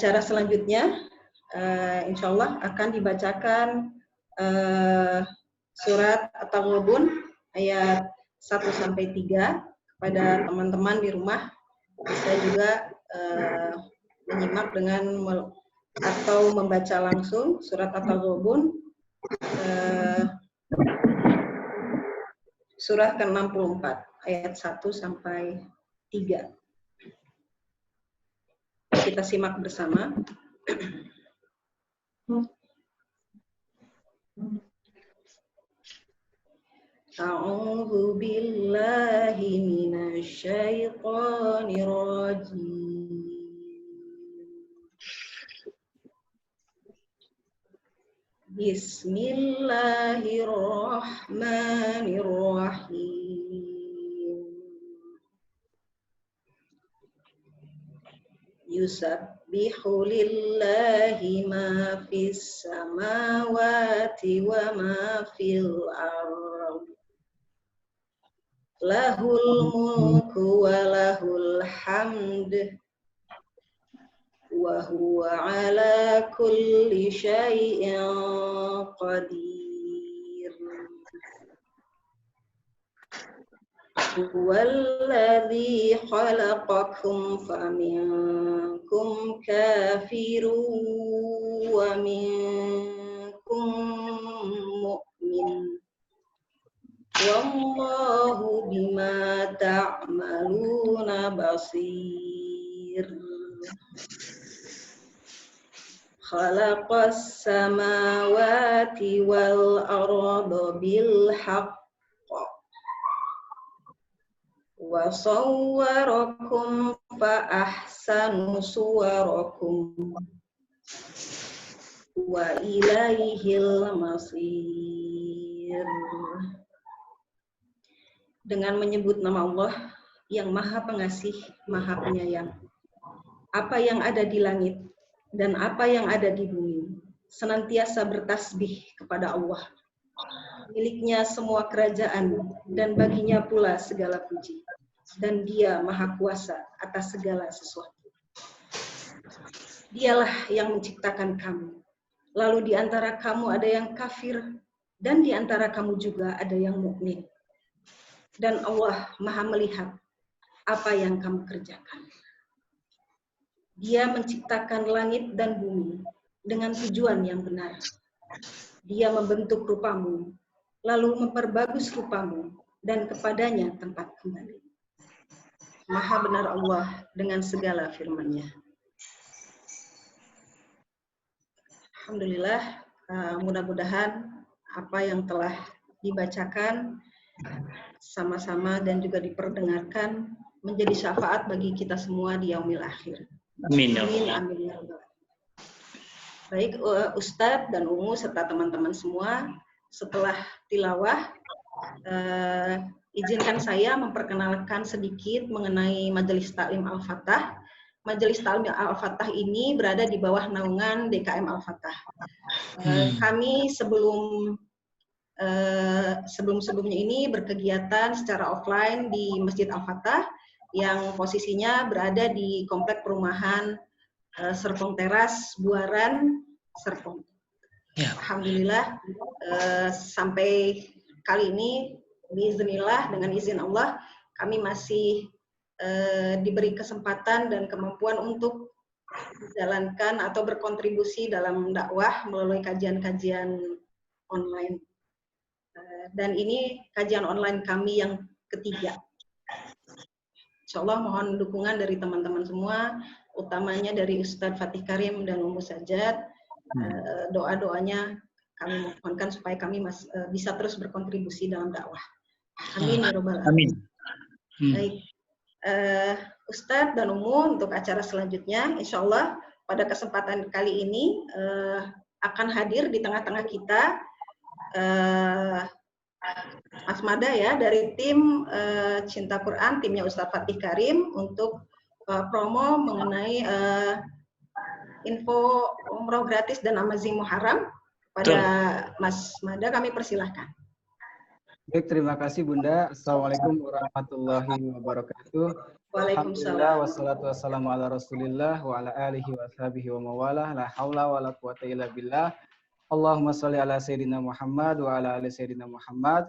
acara selanjutnya, insya Allah akan dibacakan surat At-Taghabun ayat 1-3 kepada teman-teman di rumah. Bisa juga menyimak dengan atau membaca langsung surat At-Taghabun surah ke-64 ayat 1-3. Kita simak bersama. A'udzu billahi minasy syaithanir rajim. Bismillahirrahmanirrahim. Yusabbihu lillahi ma fis samawati wa ma fil ardh. Lahul mulku wa lahul hamd. Wa huwa ala kulli syai'in qadir. Huwallazi khalaqakum faminkum kafirun wa minkum mu'min. Wallahu bima ta'maluna basir. Khalaqas samawati wal arda bil haqq wa sawwarakum fa ahsanu suwarakum wa ilaihil masir. Dengan menyebut nama Allah yang Maha Pengasih, Maha Penyayang. Apa yang ada di langit dan apa yang ada di bumi senantiasa bertasbih kepada Allah. Miliknya semua kerajaan dan baginya pula segala puji. Dan Dia Maha Kuasa atas segala sesuatu. Dialah yang menciptakan kamu. Lalu di antara kamu ada yang kafir dan di antara kamu juga ada yang mukmin. Dan Allah Maha melihat apa yang kamu kerjakan. Dia menciptakan langit dan bumi dengan tujuan yang benar. Dia membentuk rupamu, lalu memperbagus rupamu, dan kepadanya tempat kembali. Maha benar Allah dengan segala firman-Nya. Alhamdulillah, mudah-mudahan apa yang telah dibacakan sama-sama dan juga diperdengarkan menjadi syafaat bagi kita semua di yaumil akhir. Amin. Amin. Baik, Ustadz dan Umu serta teman-teman semua, setelah tilawah, izinkan saya memperkenalkan sedikit mengenai Majelis Taklim Al-Fatah. Majelis Taklim Al-Fatah ini berada di bawah naungan DKM Al-Fatah. Kami sebelum-sebelumnya ini berkegiatan secara offline di Masjid Al-Fatah yang posisinya berada di Komplek Perumahan Serpong Teras, Buaran, Serpong. Ya. Alhamdulillah, sampai kali ini, biiznillah, dengan izin Allah, kami masih diberi kesempatan dan kemampuan untuk menjalankan atau berkontribusi dalam dakwah melalui kajian-kajian online. Dan ini kajian online kami yang ketiga. Insya Allah mohon dukungan dari teman-teman semua, utamanya dari Ustadz Fatih Karim dan Umu Sajat. Doa-doanya kami mohonkan supaya kami bisa terus berkontribusi dalam dakwah. Amin ya Rabbal Alamin. Baik, Ustadz dan Umu, untuk acara selanjutnya, insya Allah pada kesempatan kali ini akan hadir di tengah-tengah kita Mas Mada ya, dari tim Cinta Quran, timnya Ustadz Fatih Karim, untuk promo mengenai info umroh gratis dan Amazing Muharram. Pada Mas Mada kami persilahkan. Baik, terima kasih Bunda. Assalamualaikum warahmatullahi wabarakatuh. Alhamdulillah, Waalaikumsalam. wassalatu wassalamu ala rasulillah wa ala alihi wa sahbihi wa mawalah, la hawla wa la quwata illa billah. Allahumma sholli ala Sayyidina Muhammad wa ala ali Sayyidina Muhammad.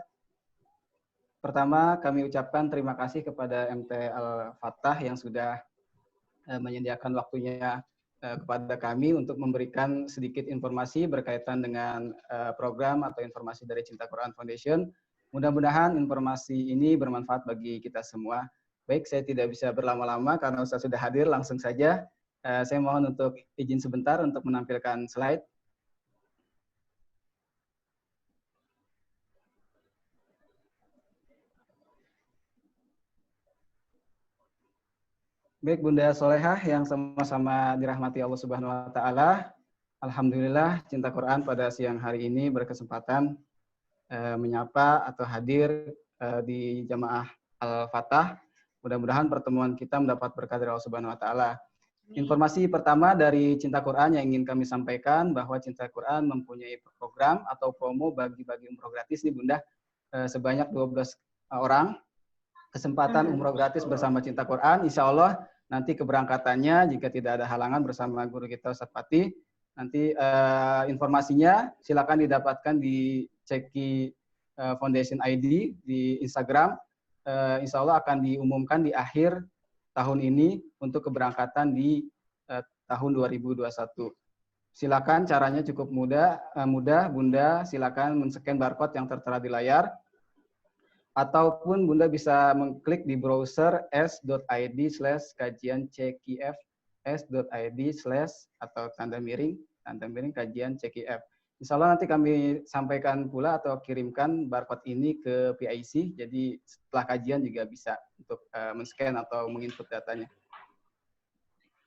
Pertama, kami ucapkan terima kasih kepada MT Al-Fatah yang sudah menyediakan waktunya kepada kami untuk memberikan sedikit informasi berkaitan dengan program atau informasi dari Cinta Quran Foundation. Mudah-mudahan informasi ini bermanfaat bagi kita semua. Baik, saya tidak bisa berlama-lama karena Ustaz sudah hadir, langsung saja. Saya mohon untuk izin sebentar untuk menampilkan slide. Baik, Bunda Solehah yang sama-sama dirahmati Allah Subhanahu wa Ta'ala. Alhamdulillah, Cinta Quran pada siang hari ini berkesempatan menyapa atau hadir di Jamaah Al-Fatah. Mudah-mudahan pertemuan kita mendapat berkah dari Allah Subhanahu wa Ta'ala. Informasi pertama dari Cinta Quran yang ingin kami sampaikan bahwa Cinta Quran mempunyai program atau promo bagi-bagi umroh gratis nih Bunda, sebanyak 12 orang. Kesempatan umroh gratis bersama Cinta Quran, insya Allah nanti keberangkatannya jika tidak ada halangan bersama guru kita Ustaz Fatih, nanti informasinya silakan didapatkan di Ceki Foundation ID di Instagram. Insya Allah akan diumumkan di akhir tahun ini untuk keberangkatan di tahun 2021. Silakan, caranya cukup mudah Bunda, silakan men-scan barcode yang tertera di layar. Ataupun Bunda bisa mengklik di browser s.id/kajian-cqf s.id/ atau tanda miring kajian CQF. Insya Allah nanti kami sampaikan pula atau kirimkan barcode ini ke PIC, jadi setelah kajian juga bisa untuk men-scan atau menginput datanya.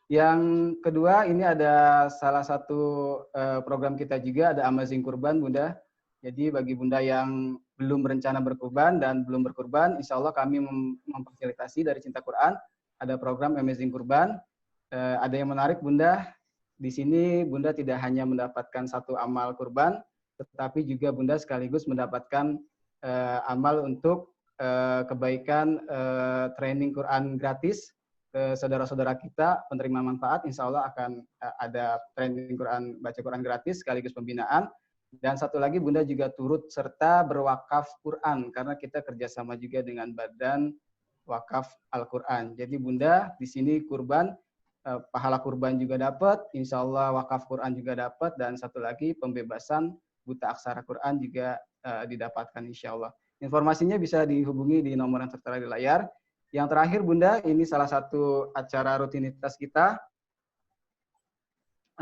Yang kedua, ini ada salah satu program kita juga, ada Amazing Kurban Bunda. Jadi bagi Bunda yang belum berencana berkurban dan belum berkurban, insya Allah kami memfasilitasi dari Cinta Quran, ada program Amazing Kurban. Ada yang menarik Bunda, di sini Bunda tidak hanya mendapatkan satu amal kurban, tetapi juga Bunda sekaligus mendapatkan amal untuk kebaikan training Quran gratis ke saudara-saudara kita, penerima manfaat, insya Allah akan ada training Quran, baca Quran gratis sekaligus pembinaan. Dan satu lagi Bunda juga turut serta berwakaf Quran karena kita kerjasama juga dengan Badan Wakaf Al-Quran. Jadi Bunda di sini kurban, pahala kurban juga dapat, insya Allah wakaf Quran juga dapat, dan satu lagi pembebasan buta aksara Quran juga didapatkan insya Allah. Informasinya bisa dihubungi di nomor yang tertera di layar. Yang terakhir Bunda, ini salah satu acara rutinitas kita,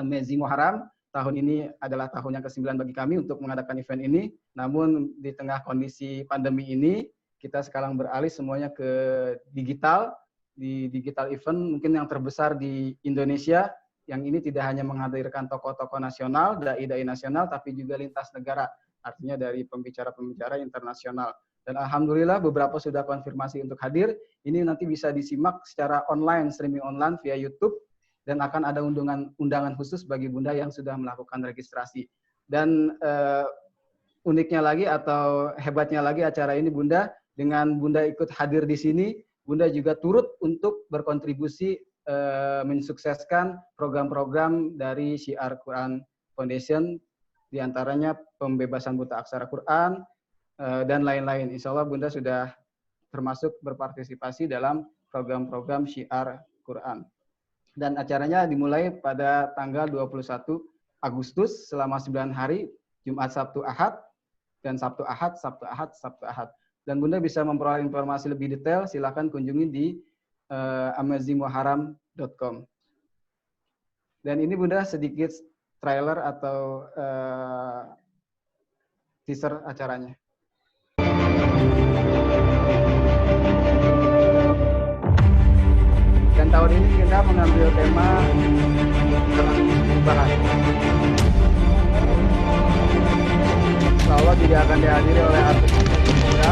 Amazing Muharram. Tahun ini adalah tahun yang ke-9 bagi kami untuk mengadakan event ini. Namun di tengah kondisi pandemi ini, kita sekarang beralih semuanya ke digital. Di digital event mungkin yang terbesar di Indonesia, yang ini tidak hanya menghadirkan tokoh-tokoh nasional, dai-dai nasional, tapi juga lintas negara. Artinya dari pembicara-pembicara internasional. Dan Alhamdulillah beberapa sudah konfirmasi untuk hadir. Ini nanti bisa disimak secara online, streaming online via YouTube. Dan akan ada undangan khusus bagi Bunda yang sudah melakukan registrasi. Dan uniknya lagi atau hebatnya lagi acara ini Bunda, dengan Bunda ikut hadir di sini, Bunda juga turut untuk berkontribusi mensukseskan program-program dari Syiar Quran Foundation, diantaranya pembebasan buta aksara Quran, dan lain-lain. Insya Allah Bunda sudah termasuk berpartisipasi dalam program-program Syiar Quran. Dan acaranya dimulai pada tanggal 21 Agustus selama 9 hari, Jumat, Sabtu, Ahad, dan Sabtu, Ahad, Sabtu, Ahad, Sabtu, Ahad. Dan Bunda bisa memperoleh informasi lebih detail, silakan kunjungi di amazingmuharram.com. Dan ini Bunda sedikit trailer atau teaser acaranya. Dan tahun ini kita mengambil tema perubahan. Insya Allah tidak akan dihadiri oleh artis muda.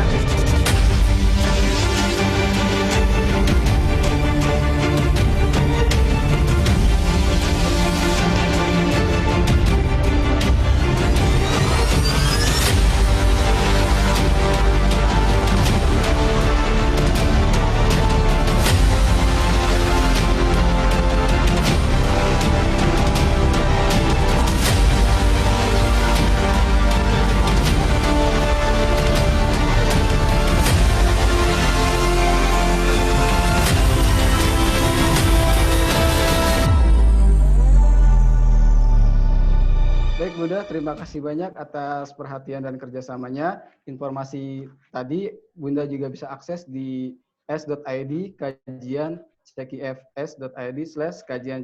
Bunda, terima kasih banyak atas perhatian dan kerjasamanya. Informasi tadi Bunda juga bisa akses di s.id kajian cekif.s.id/kajian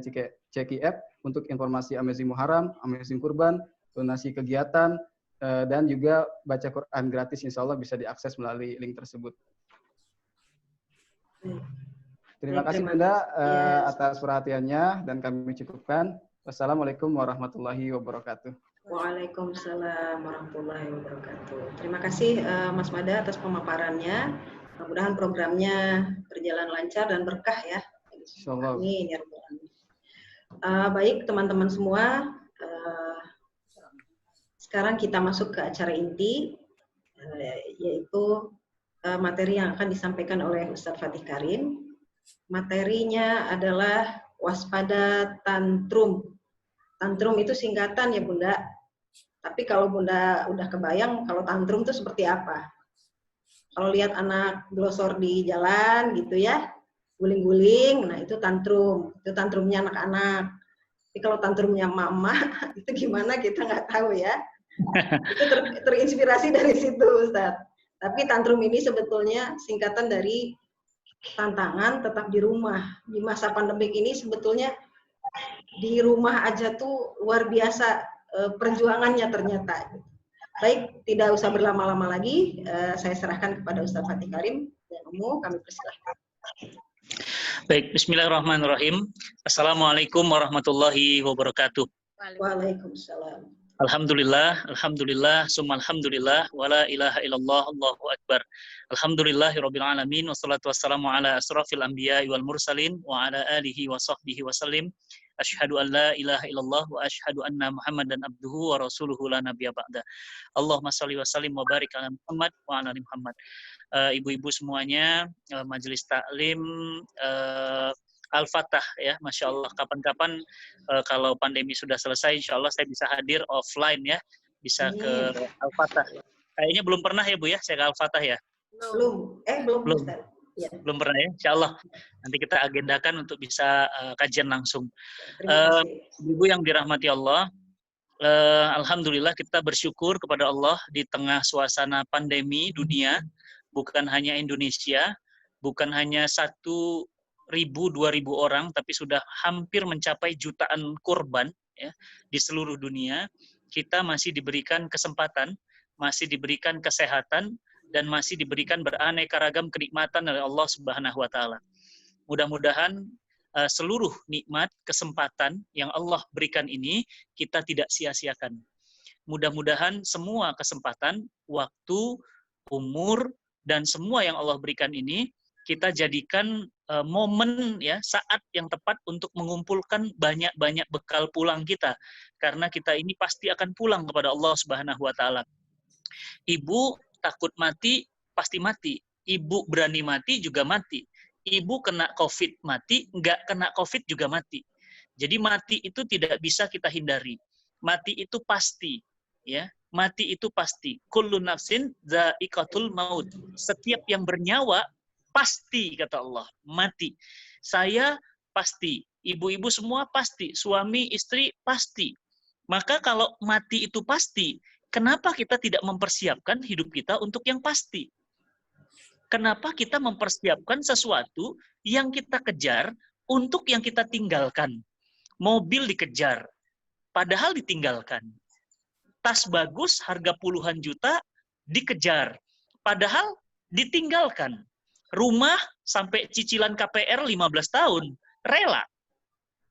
cekif untuk informasi Amazing Muharram, Amazing Kurban, donasi kegiatan, dan juga baca Quran gratis. Insya Allah bisa diakses melalui link tersebut. Terima kasih Bunda atas perhatiannya dan kami cukupkan. Wassalamualaikum warahmatullahi wabarakatuh. Waalaikumsalam warahmatullahi wabarakatuh. Terima kasih Mas Mada atas pemaparannya. Mudah-mudahan programnya berjalan lancar dan berkah ya. Amin ya rabbal alamin. Baik teman-teman semua, sekarang kita masuk ke acara inti, yaitu materi yang akan disampaikan oleh Ustadz Fatih Karim. Materinya adalah waspada tantrum. Tantrum itu singkatan ya Bunda. Tapi kalau Bunda udah kebayang kalau tantrum itu seperti apa? Kalau lihat anak glosor di jalan gitu ya, guling-guling, nah itu tantrum. Itu tantrumnya anak-anak. Tapi kalau tantrumnya mama, itu gimana kita nggak tahu ya. Itu terinspirasi dari situ Ustadz. Tapi tantrum ini sebetulnya singkatan dari tantangan tetap di rumah. Di masa pandemik ini sebetulnya di rumah aja tuh luar biasa perjuangannya ternyata. Baik, tidak usah berlama-lama lagi, saya serahkan kepada Ustadz Fatih Karim dan Umu, kami persilahkan. Baik, bismillahirrahmanirrahim. Assalamualaikum warahmatullahi wabarakatuh. Waalaikumsalam. Alhamdulillah, alhamdulillah, summa alhamdulillah, wala ilaha illallah, Allahu akbar. Alhamdulillahirabbil alamin, wassalatu wassalamu ala asrafil anbiya'i wal mursalin wa ala alihi wa sahbihi wa sallim. Asyhadu an la ilaha illallah wa asyhadu anna Muhammadan abduhu wa rasuluhu la nabiyya ba'da. Allahumma shalli wa sallim wa barik ala Muhammad wa ala ali Muhammad. Ibu-ibu semuanya, majelis taklim Al-Fatah ya, Masya Allah. Kapan-kapan kalau pandemi sudah selesai, Insya Allah saya bisa hadir offline ya, bisa ke Al-Fatah. Kayaknya belum pernah ya Bu ya, saya ke Al-Fatah ya? Belum. Ya. Belum pernah ya, Insya Allah. Nanti kita agendakan untuk bisa kajian langsung. Ibu yang dirahmati Allah, alhamdulillah kita bersyukur kepada Allah di tengah suasana pandemi dunia, bukan hanya Indonesia, bukan hanya 1.000, 2.000 orang, tapi sudah hampir mencapai jutaan korban ya, di seluruh dunia. Kita masih diberikan kesempatan, masih diberikan kesehatan, dan masih diberikan beraneka ragam kenikmatan oleh Allah Subhanahu wa Ta'ala. Mudah-mudahan seluruh nikmat, kesempatan yang Allah berikan ini kita tidak sia-siakan. Mudah-mudahan semua kesempatan, waktu, umur, dan semua yang Allah berikan ini kita jadikan momen ya, saat yang tepat untuk mengumpulkan banyak-banyak bekal pulang kita, karena kita ini pasti akan pulang kepada Allah Subhanahu wa Ta'ala. Ibu takut mati pasti mati, ibu berani mati juga mati, ibu kena COVID mati, nggak kena COVID juga mati. Jadi mati itu tidak bisa kita hindari, mati itu pasti ya, mati itu pasti. Kullu nafsin dha'iqatul maut, setiap yang bernyawa pasti, kata Allah, mati. Saya pasti, ibu-ibu semua pasti, suami, istri pasti. Maka kalau mati itu pasti, kenapa kita tidak mempersiapkan hidup kita untuk yang pasti? Kenapa kita mempersiapkan sesuatu yang kita kejar untuk yang kita tinggalkan? Mobil dikejar, padahal ditinggalkan. Tas bagus, harga puluhan juta, dikejar, padahal ditinggalkan. Rumah sampai cicilan KPR 15 tahun, rela.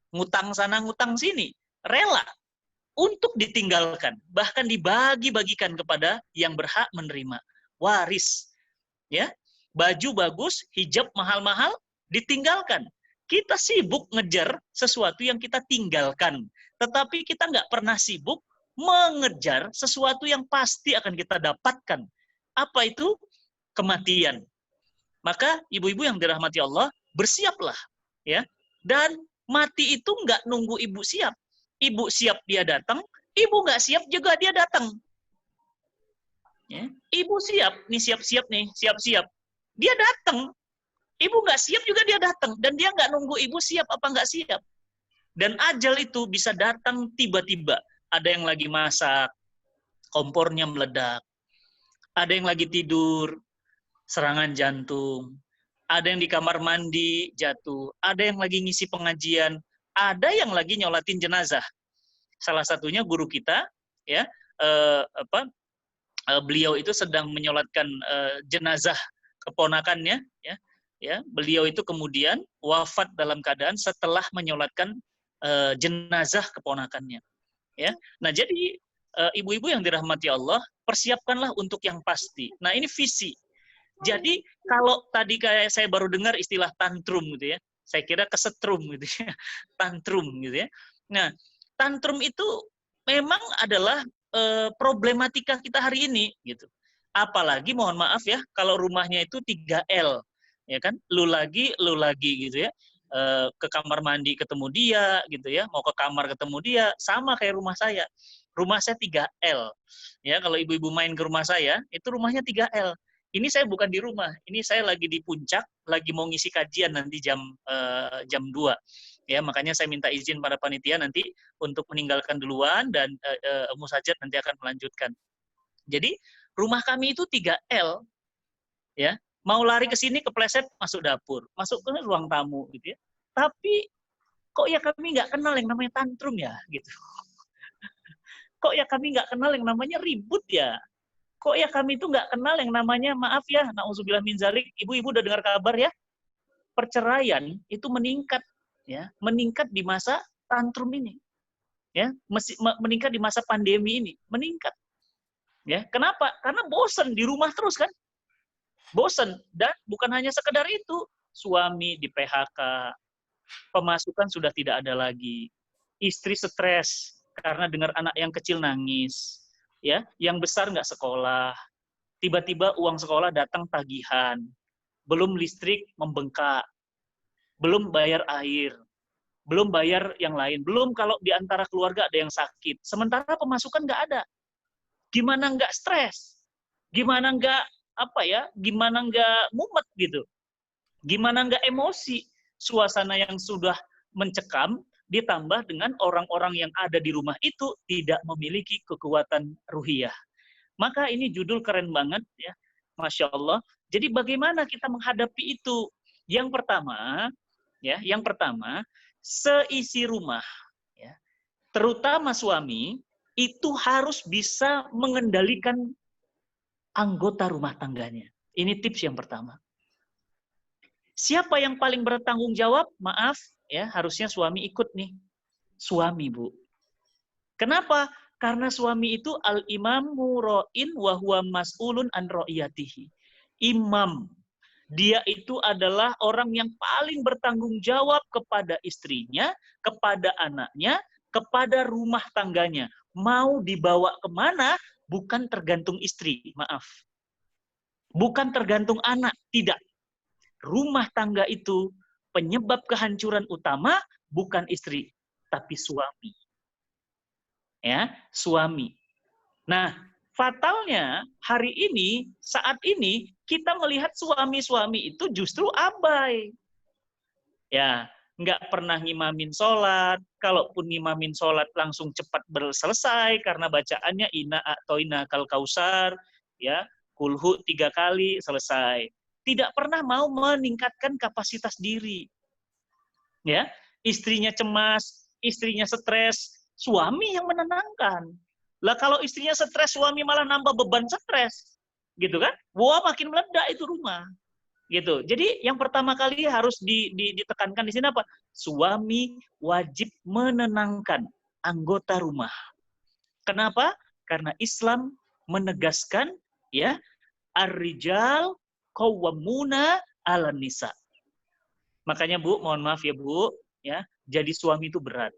Ngutang sana, ngutang sini, rela. Untuk ditinggalkan, bahkan dibagi-bagikan kepada yang berhak menerima, waris. Ya, baju bagus, hijab mahal-mahal, ditinggalkan. Kita sibuk ngejar sesuatu yang kita tinggalkan, tetapi kita nggak pernah sibuk mengejar sesuatu yang pasti akan kita dapatkan. Apa itu? Kematian. Maka ibu-ibu yang dirahmati Allah, bersiaplah, ya. Dan mati itu nggak nunggu ibu siap. Ibu siap dia datang, ibu nggak siap juga dia datang. Ya. Ibu siap, nih siap-siap nih, siap-siap. Dia datang. Ibu nggak siap juga dia datang. Dan dia nggak nunggu ibu siap apa nggak siap. Dan ajal itu bisa datang tiba-tiba. ada yang lagi masak, kompornya meledak, ada yang lagi tidur, serangan jantung, ada yang di kamar mandi jatuh, ada yang lagi ngisi pengajian, ada yang lagi nyolatin jenazah. Salah satunya guru kita, ya, beliau itu sedang menyolatkan jenazah keponakannya, ya, beliau itu kemudian wafat dalam keadaan setelah menyolatkan jenazah keponakannya, ya. Nah, jadi ibu-ibu yang dirahmati Allah, persiapkanlah untuk yang pasti. Nah, ini visi. Jadi kalau tadi kayak saya baru dengar istilah tantrum gitu ya, saya kira kesetrum gitu ya, tantrum gitu ya. Nah, tantrum itu memang adalah problematika kita hari ini gitu. Apalagi mohon maaf ya, kalau rumahnya itu 3L, ya kan, lu lagi gitu ya. Ke kamar mandi ketemu dia gitu ya, mau ke kamar ketemu dia, sama kayak rumah saya. Rumah saya 3L. Ya, kalau ibu-ibu main ke rumah saya, itu rumahnya 3L. Ini saya bukan di rumah, ini saya lagi di puncak, lagi mau ngisi kajian nanti jam 2. Ya, makanya saya minta izin pada panitia nanti untuk meninggalkan duluan dan Musajat nanti akan melanjutkan. Jadi, rumah kami itu 3L. Ya, mau lari ke sini kepleset masuk dapur, masuk ke ruang tamu gitu ya. Tapi kok ya kami nggak kenal yang namanya tantrum ya gitu. Kok ya kami nggak kenal yang namanya ribut ya. Kok ya kami itu nggak kenal yang namanya, maaf ya, na'udzubillah min zalik, ibu-ibu udah dengar kabar ya, perceraian itu meningkat, ya, meningkat di masa tantrum ini, ya, meningkat di masa pandemi ini, meningkat, ya. Kenapa? Karena bosan di rumah terus kan, bosan, dan bukan hanya sekedar itu, suami di PHK, pemasukan sudah tidak ada lagi, istri stres karena dengar anak yang kecil nangis, ya, yang besar nggak sekolah, tiba-tiba uang sekolah datang tagihan, belum listrik membengkak, belum bayar air, belum bayar yang lain, belum kalau di antara keluarga ada yang sakit, sementara pemasukan nggak ada. Gimana nggak stres? Gimana nggak gimana nggak mumet gitu? Gimana nggak emosi? Suasana yang sudah mencekam, ditambah dengan orang-orang yang ada di rumah itu tidak memiliki kekuatan ruhiyah. Maka ini judul keren banget ya, Masya Allah. Jadi bagaimana kita menghadapi itu? Yang pertama, seisi rumah, ya, terutama suami, itu harus bisa mengendalikan anggota rumah tangganya. Ini tips yang pertama. Siapa yang paling bertanggung jawab? Maaf, ya, harusnya suami ikut nih. Suami, Bu. Kenapa? Karena suami itu al-imamu ra'in wa huwa mas'ulun an ra'iyatihi. Imam. Dia itu adalah orang yang paling bertanggung jawab kepada istrinya, kepada anaknya, kepada rumah tangganya. Mau dibawa kemana? Bukan tergantung istri, maaf. Bukan tergantung anak, tidak. Rumah tangga itu penyebab kehancuran utama bukan istri, tapi suami. Ya, suami. Nah, fatalnya hari ini, saat ini kita melihat suami-suami itu justru abai. Ya, nggak pernah ngimamin sholat, kalaupun ngimamin sholat langsung cepat selesai karena bacaannya ina a'toina kal kausar, ya, kulhu 3 kali selesai. Tidak pernah mau meningkatkan kapasitas diri. Ya, istrinya cemas, istrinya stres, suami yang menenangkan. Lah kalau istrinya stres, suami malah nambah beban stres. Gitu kan? Wah, makin meledak itu rumah. Gitu. Jadi yang pertama kali harus ditekankan di sini apa? Suami wajib menenangkan anggota rumah. Kenapa? Karena Islam menegaskan, ya, ar-rijal qawwamuna 'alan nisa. Makanya Bu, mohon maaf ya Bu, ya, jadi suami itu berat.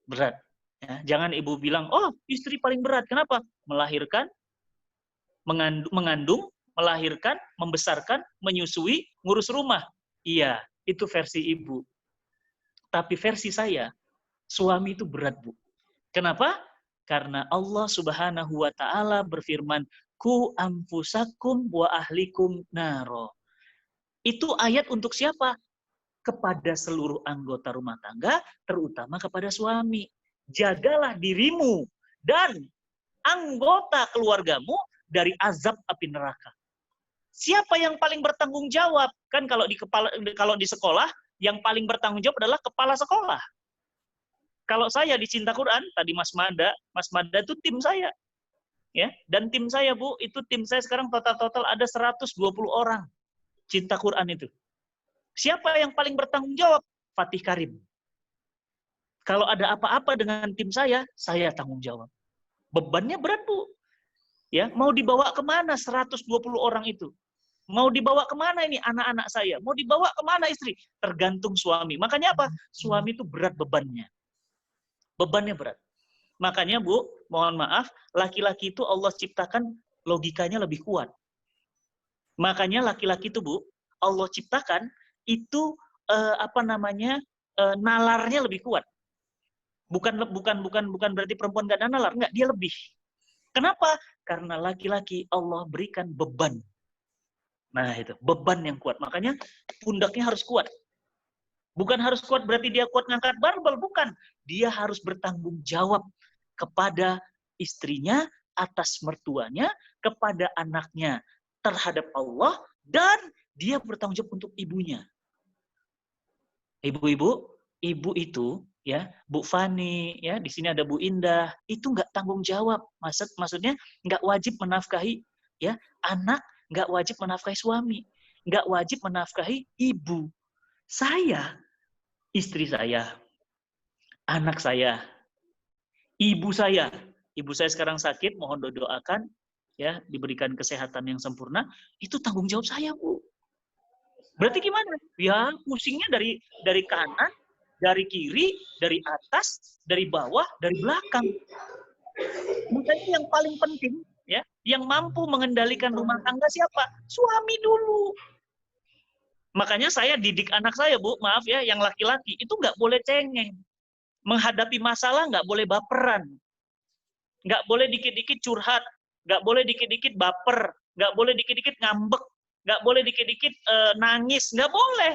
Berat. Ya, jangan ibu bilang, oh istri paling berat. Kenapa? Melahirkan, mengandung, melahirkan, membesarkan, menyusui, ngurus rumah. Iya, itu versi ibu. Tapi versi saya, suami itu berat, Bu. Kenapa? Karena Allah Subhanahu wa Ta'ala berfirman, ku anfusakum wa ahlikum naro. Itu ayat untuk siapa? Kepada seluruh anggota rumah tangga, terutama kepada suami. Jagalah dirimu dan anggota keluargamu dari azab api neraka. Siapa yang paling bertanggung jawab? Kan kalau di sekolah, yang paling bertanggung jawab adalah kepala sekolah. Kalau saya di Cinta Quran, tadi Mas Mada itu tim saya. Ya, dan tim saya, Bu, itu tim saya sekarang total ada 120 orang. Cinta Quran itu. Siapa yang paling bertanggung jawab? Fatih Karim. Kalau ada apa-apa dengan tim saya tanggung jawab. Bebannya berat, Bu. Ya, mau dibawa kemana 120 orang itu? Mau dibawa kemana ini anak-anak saya? Mau dibawa kemana istri? Tergantung suami. Makanya apa? Suami itu berat bebannya. Bebannya berat. Makanya, Bu, mohon maaf, laki-laki itu Allah ciptakan logikanya lebih kuat. Makanya laki-laki itu, Bu, Allah ciptakan itu nalarnya lebih kuat. Bukan berarti perempuan gak ada nalar, enggak, dia lebih. Kenapa? Karena laki-laki Allah berikan beban. Nah, itu, beban yang kuat. Makanya pundaknya harus kuat. Bukan harus kuat berarti dia kuat ngangkat barbel, bukan. Dia harus bertanggung jawab kepada istrinya, atas mertuanya, kepada anaknya, terhadap Allah, dan dia bertanggung jawab untuk ibunya. Ibu-ibu, ibu itu, ya, Bu Fani, ya, di sini ada Bu Indah, itu nggak tanggung jawab. Maksudnya nggak wajib menafkahi, ya, anak, nggak wajib menafkahi suami, nggak wajib menafkahi ibu. Saya, istri saya, anak saya, ibu saya sekarang sakit, mohon doakan, ya, diberikan kesehatan yang sempurna, itu tanggung jawab saya, Bu. Berarti gimana? Ya, pusingnya dari kanan, dari kiri, dari atas, dari bawah, dari belakang. Makanya yang paling penting, ya, yang mampu mengendalikan rumah tangga siapa? Suami dulu. Makanya saya didik anak saya, Bu, maaf ya, yang laki-laki, itu nggak boleh cengeng. Menghadapi masalah nggak boleh baperan. Nggak boleh dikit-dikit curhat. Nggak boleh dikit-dikit baper. Nggak boleh dikit-dikit ngambek. Nggak boleh dikit-dikit nangis. Nggak boleh.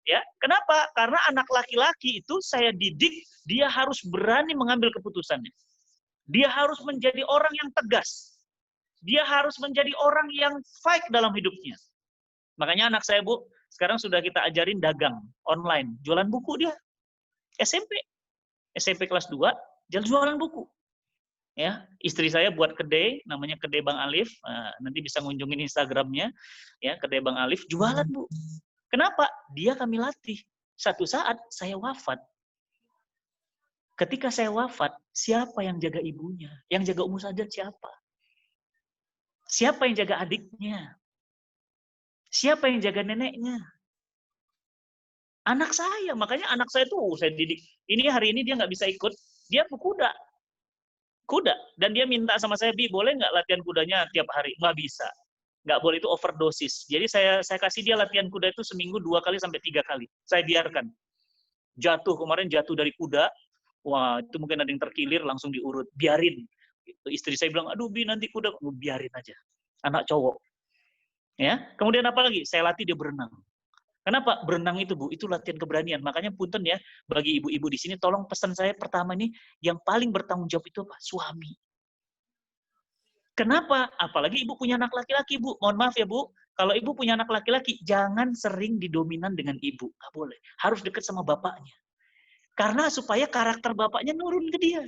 Ya, kenapa? Karena anak laki-laki itu saya didik, dia harus berani mengambil keputusannya. Dia harus menjadi orang yang tegas. Dia harus menjadi orang yang fight dalam hidupnya. Makanya anak saya, Bu, sekarang sudah kita ajarin dagang online. Jualan buku dia. SMP kelas 2, jualan buku. Ya, istri saya buat kedai, namanya Kedai Bang Alif. Nanti bisa ngunjungin Instagramnya, ya, Kedai Bang Alif, jualan, Bu. Kenapa? Dia kami latih. Satu saat saya wafat. Ketika saya wafat, siapa yang jaga ibunya? Yang jaga Ummu Sajat siapa? Siapa yang jaga adiknya? Siapa yang jaga neneknya? Anak saya. Makanya anak saya tuh saya didik. Ini hari ini dia nggak bisa ikut. Dia kuda. Dan dia minta sama saya, Bi, boleh nggak latihan kudanya tiap hari? Nggak bisa. Nggak boleh, itu overdosis. Jadi saya kasih dia latihan kuda itu seminggu 2 kali sampai 3 kali. Saya biarkan. Kemarin jatuh dari kuda. Wah, itu mungkin ada yang terkilir, langsung diurut. Biarin. Istri saya bilang, aduh Bi, nanti kuda. Biarin aja. Anak cowok. Ya. Kemudian apa lagi? Saya latih dia berenang. Kenapa? Berenang itu, Bu, itu latihan keberanian. Makanya punten ya, bagi ibu-ibu di sini, tolong pesan saya pertama ini, yang paling bertanggung jawab itu apa? Suami. Kenapa? Apalagi ibu punya anak laki-laki, Bu. Mohon maaf ya, Bu. Kalau ibu punya anak laki-laki, jangan sering didominan dengan ibu. Nggak boleh. Harus dekat sama bapaknya. Karena supaya karakter bapaknya nurun ke dia.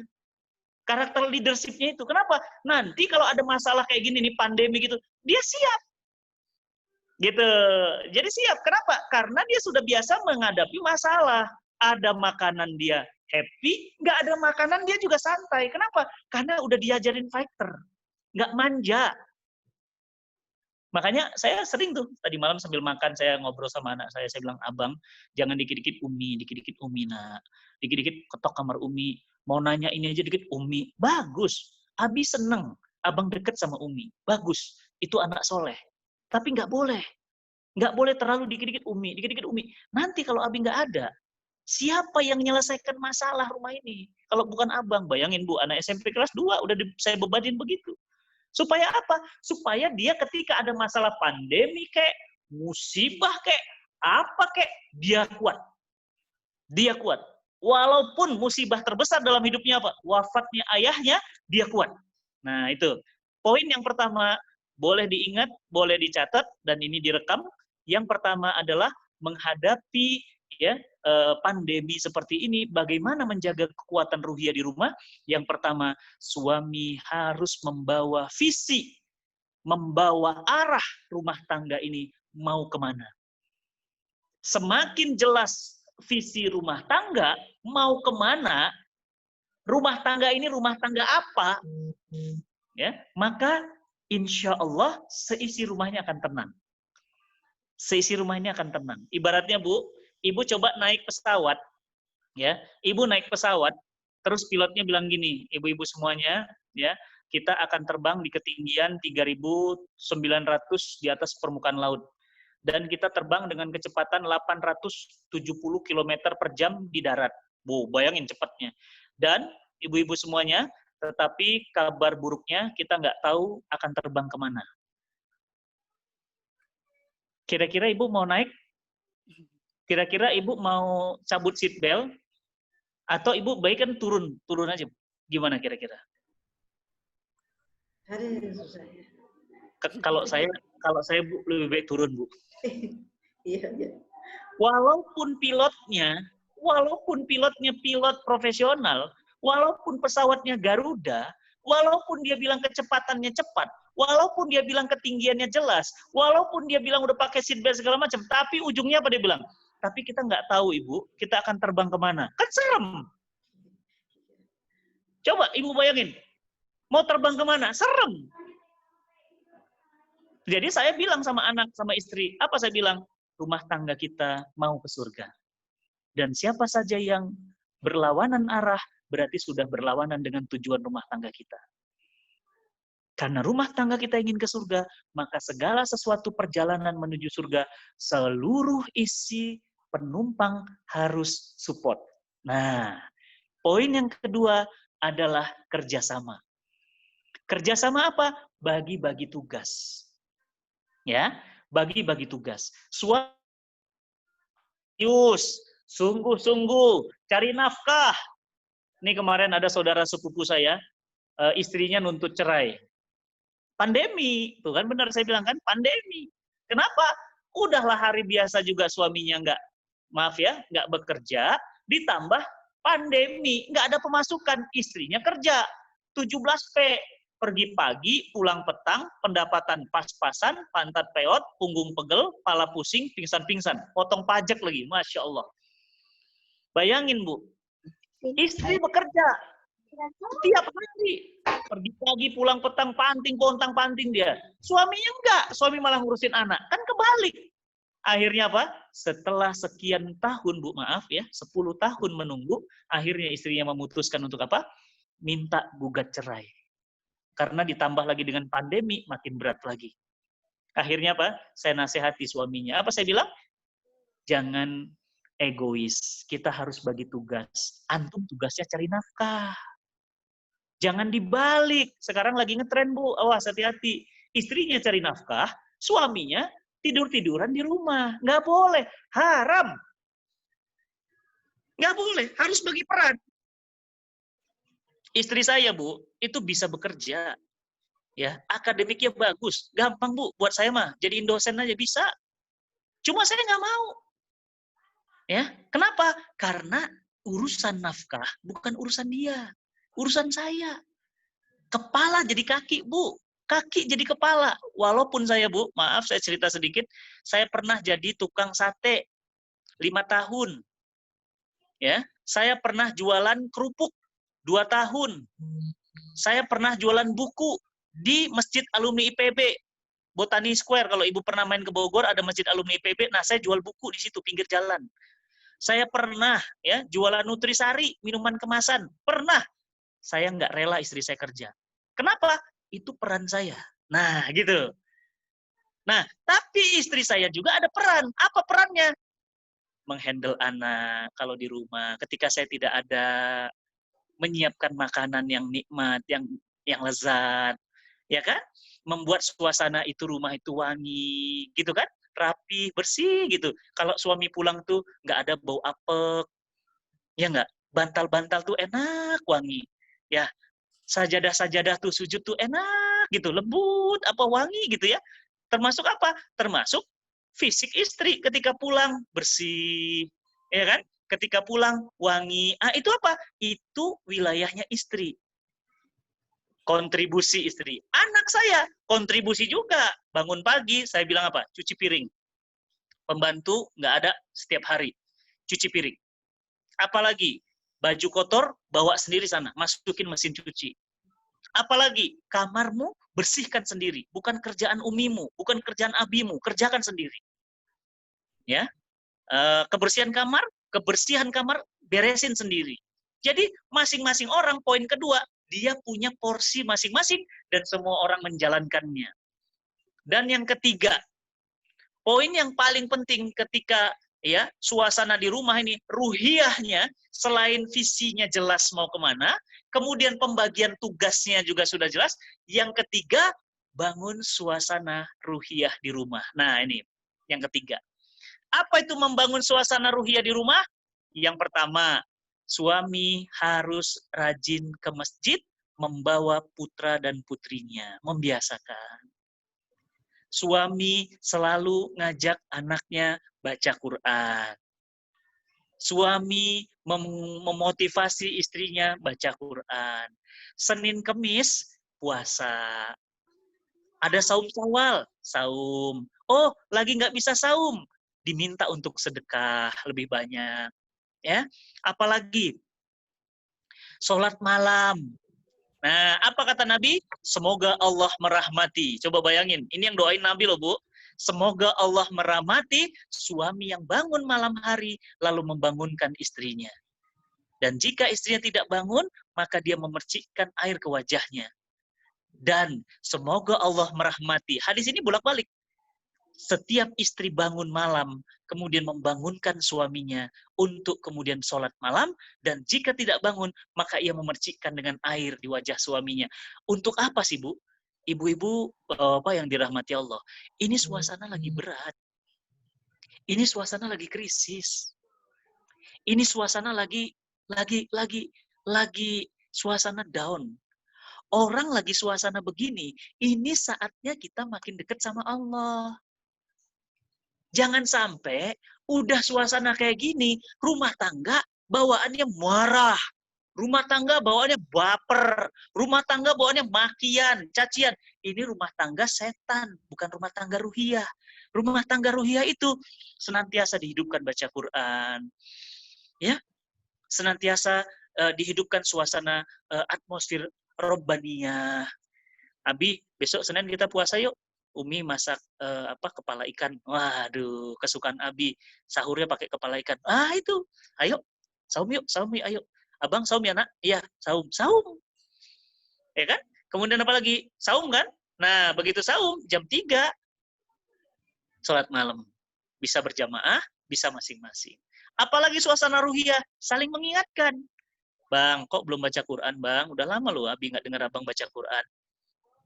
Karakter leadership-nya itu. Kenapa? Nanti kalau ada masalah kayak gini nih, pandemi gitu, dia siap. Gitu. Jadi siap. Kenapa? Karena dia sudah biasa menghadapi masalah. Ada makanan dia happy, nggak ada makanan dia juga santai. Kenapa? Karena udah diajarin fighter. Nggak manja. Makanya saya sering tuh, tadi malam sambil makan saya ngobrol sama anak saya bilang, Abang, jangan dikit-dikit Umi, nak. Dikit-dikit ketok kamar Umi. Mau nanya ini aja dikit, Umi. Bagus. Abi seneng. Abang deket sama Umi. Bagus. Itu anak soleh. Tapi nggak boleh. Nggak boleh terlalu dikit-dikit Umi. Nanti kalau Abi nggak ada, siapa yang menyelesaikan masalah rumah ini? Kalau bukan Abang, bayangin Bu, anak SMP kelas 2 udah saya bebanin begitu. Supaya apa? Supaya dia ketika ada masalah pandemi kayak musibah kayak apa kayak dia kuat. Dia kuat. Walaupun musibah terbesar dalam hidupnya apa? Wafatnya ayahnya, dia kuat. Nah, itu. Poin yang pertama, boleh diingat, boleh dicatat, dan ini direkam. Yang pertama adalah menghadapi ya pandemi seperti ini, bagaimana menjaga kekuatan ruhiyah di rumah. Yang pertama, suami harus membawa visi, membawa arah rumah tangga ini mau kemana. Semakin jelas visi rumah tangga mau kemana, rumah tangga ini rumah tangga apa, ya, maka insya Allah seisi rumahnya akan tenang. Seisi rumahnya akan tenang. Ibaratnya Bu, Ibu coba naik pesawat, ya, Ibu naik pesawat, terus pilotnya bilang gini, ibu-ibu semuanya, ya, kita akan terbang di ketinggian 3.900 di atas permukaan laut. Dan kita terbang dengan kecepatan 870 km per jam di darat. Bu, bayangin cepatnya. Dan ibu-ibu semuanya, tetapi kabar buruknya kita nggak tahu akan terbang kemana. Kira-kira ibu mau naik? Kira-kira ibu mau cabut seat belt? Atau ibu baik kan turun aja? Gimana kira-kira? Kalau saya Bu, lebih baik turun, Bu. Iya, iya. Walaupun pilotnya pilot profesional, walaupun pesawatnya Garuda, walaupun dia bilang kecepatannya cepat, walaupun dia bilang ketinggiannya jelas, walaupun dia bilang udah pakai seatbelt segala macam, tapi ujungnya apa dia bilang? Tapi kita nggak tahu, Ibu, kita akan terbang kemana. Kan serem. Coba Ibu bayangin, mau terbang kemana? Serem. Jadi saya bilang sama anak, sama istri, apa saya bilang? Rumah tangga kita mau ke surga. Dan siapa saja yang berlawanan arah, berarti sudah berlawanan dengan tujuan rumah tangga kita. Karena rumah tangga kita ingin ke surga, maka segala sesuatu perjalanan menuju surga, seluruh isi penumpang harus support. Nah, poin yang kedua adalah kerjasama. Kerjasama apa? Bagi-bagi tugas. Ya, bagi-bagi tugas. Sungguh-sungguh cari nafkah. Ini kemarin ada saudara sepupu saya, istrinya nuntut cerai. Pandemi, tuh kan benar saya bilang kan, pandemi. Kenapa? Udahlah hari biasa juga suaminya nggak bekerja, ditambah pandemi, nggak ada pemasukan, istrinya kerja 17P. Pergi pagi, pulang petang, pendapatan pas-pasan, pantat peot, punggung pegel, pala pusing, pingsan-pingsan. Potong pajak lagi, Masya Allah. Bayangin, Bu. Istri bekerja. Setiap hari. Pergi pagi, pulang petang, panting dia. Suaminya enggak. Suami malah ngurusin anak. Kan kebalik. Akhirnya apa? Setelah sekian tahun, Bu, maaf ya, 10 tahun menunggu, akhirnya istrinya memutuskan untuk apa? Minta gugat cerai. Karena ditambah lagi dengan pandemi, makin berat lagi. Akhirnya apa? Saya nasihati suaminya. Apa saya bilang? Jangan egois. Kita harus bagi tugas. Antum tugasnya cari nafkah. Jangan dibalik. Sekarang lagi ngetren, Bu. Awas, hati-hati. Istrinya cari nafkah, suaminya tidur-tiduran di rumah. Nggak boleh. Haram. Nggak boleh. Harus bagi peran. Istri saya, Bu, itu bisa bekerja. Ya, akademiknya bagus. Gampang, Bu, buat saya mah. Jadiin dosen aja bisa. Cuma saya nggak mau. Ya, kenapa? Karena urusan nafkah bukan urusan dia. Urusan saya. Kepala jadi kaki, Bu. Kaki jadi kepala. Walaupun saya, Bu, maaf saya cerita sedikit, saya pernah jadi tukang sate 5 tahun. Ya, saya pernah jualan kerupuk 2 tahun. Saya pernah jualan buku di Masjid Alumni IPB, Botani Square. Kalau Ibu pernah main ke Bogor, ada Masjid Alumni IPB. Nah, saya jual buku di situ, pinggir jalan. Saya pernah ya jualan nutrisari, minuman kemasan. Pernah. Saya nggak rela istri saya kerja. Kenapa? Itu peran saya. Nah, gitu. Nah, tapi istri saya juga ada peran. Apa perannya? Menghandle anak kalau di rumah. Ketika saya tidak ada, menyiapkan makanan yang nikmat, yang lezat, ya kan? Membuat suasana itu, rumah itu wangi, gitu kan? Rapi, bersih gitu. Kalau suami pulang tuh nggak ada bau apek, Ya enggak? Bantal-bantal tuh enak wangi. Ya, sajadah-sajadah tuh sujud tuh enak gitu, lembut, apa wangi gitu ya. Termasuk apa? Termasuk fisik istri ketika pulang bersih, ya kan? Ketika pulang wangi. Ah, itu apa? Itu wilayahnya istri. Kontribusi istri. Anak saya kontribusi juga. Bangun pagi, saya bilang apa? Cuci piring. Pembantu nggak ada setiap hari. Cuci piring. Apalagi baju kotor bawa sendiri sana, masukin mesin cuci. Apalagi kamarmu bersihkan sendiri, bukan kerjaan umimu, bukan kerjaan abimu, kerjakan sendiri. Ya, kebersihan kamar beresin sendiri. Jadi masing-masing orang, poin kedua, dia punya porsi masing-masing dan semua orang menjalankannya. Dan yang ketiga, poin yang paling penting ketika ya suasana di rumah ini, ruhiyahnya selain visinya jelas mau kemana, kemudian pembagian tugasnya juga sudah jelas. Yang ketiga, bangun suasana ruhiyah di rumah. Nah ini yang ketiga. Apa itu membangun suasana ruhiyah di rumah? Yang pertama, suami harus rajin ke masjid membawa putra dan putrinya, membiasakan. Suami selalu ngajak anaknya baca Quran. Suami memotivasi istrinya baca Quran. Senin Kemis puasa. Ada saum Syawal, saum. Oh, lagi nggak bisa saum, diminta untuk sedekah lebih banyak. Ya, apalagi sholat malam. Nah, apa kata Nabi? Semoga Allah merahmati. Coba bayangin, ini yang doain Nabi loh, Bu. Semoga Allah merahmati suami yang bangun malam hari lalu membangunkan istrinya. Dan jika istrinya tidak bangun, maka dia memercikkan air ke wajahnya. Dan semoga Allah merahmati. Hadis ini bolak-balik. Setiap istri bangun malam, kemudian membangunkan suaminya untuk kemudian sholat malam, dan jika tidak bangun, maka ia memercikkan dengan air di wajah suaminya. Untuk apa sih, Bu? Ibu-ibu, Bapak yang dirahmati Allah, ini suasana lagi berat. Ini suasana lagi krisis. Ini suasana lagi suasana down. Orang lagi suasana begini, ini saatnya kita makin dekat sama Allah. Jangan sampai udah suasana kayak gini, rumah tangga bawaannya marah, rumah tangga bawaannya baper, rumah tangga bawaannya makian, cacian. Ini rumah tangga setan, bukan rumah tangga ruhiyah. Rumah tangga ruhiyah itu senantiasa dihidupkan baca Quran, ya, senantiasa dihidupkan suasana atmosfer robbaniyah. Abi, besok Senin kita puasa yuk. Umi masak kepala ikan. Waduh, kesukaan Abi. Sahurnya pakai kepala ikan. Ah, itu. Ayo, saum yuk, ayo. Abang saum ya, Nak? Iya, saum. Saum. Ya kan? Kemudian apa lagi? Saum kan? Nah, begitu saum, jam 3, sholat malam. Bisa berjamaah, bisa masing-masing. Apalagi suasana ruhiyah, saling mengingatkan. Bang, kok belum baca Quran, Bang? Udah lama loh Abi nggak dengar Abang baca Quran.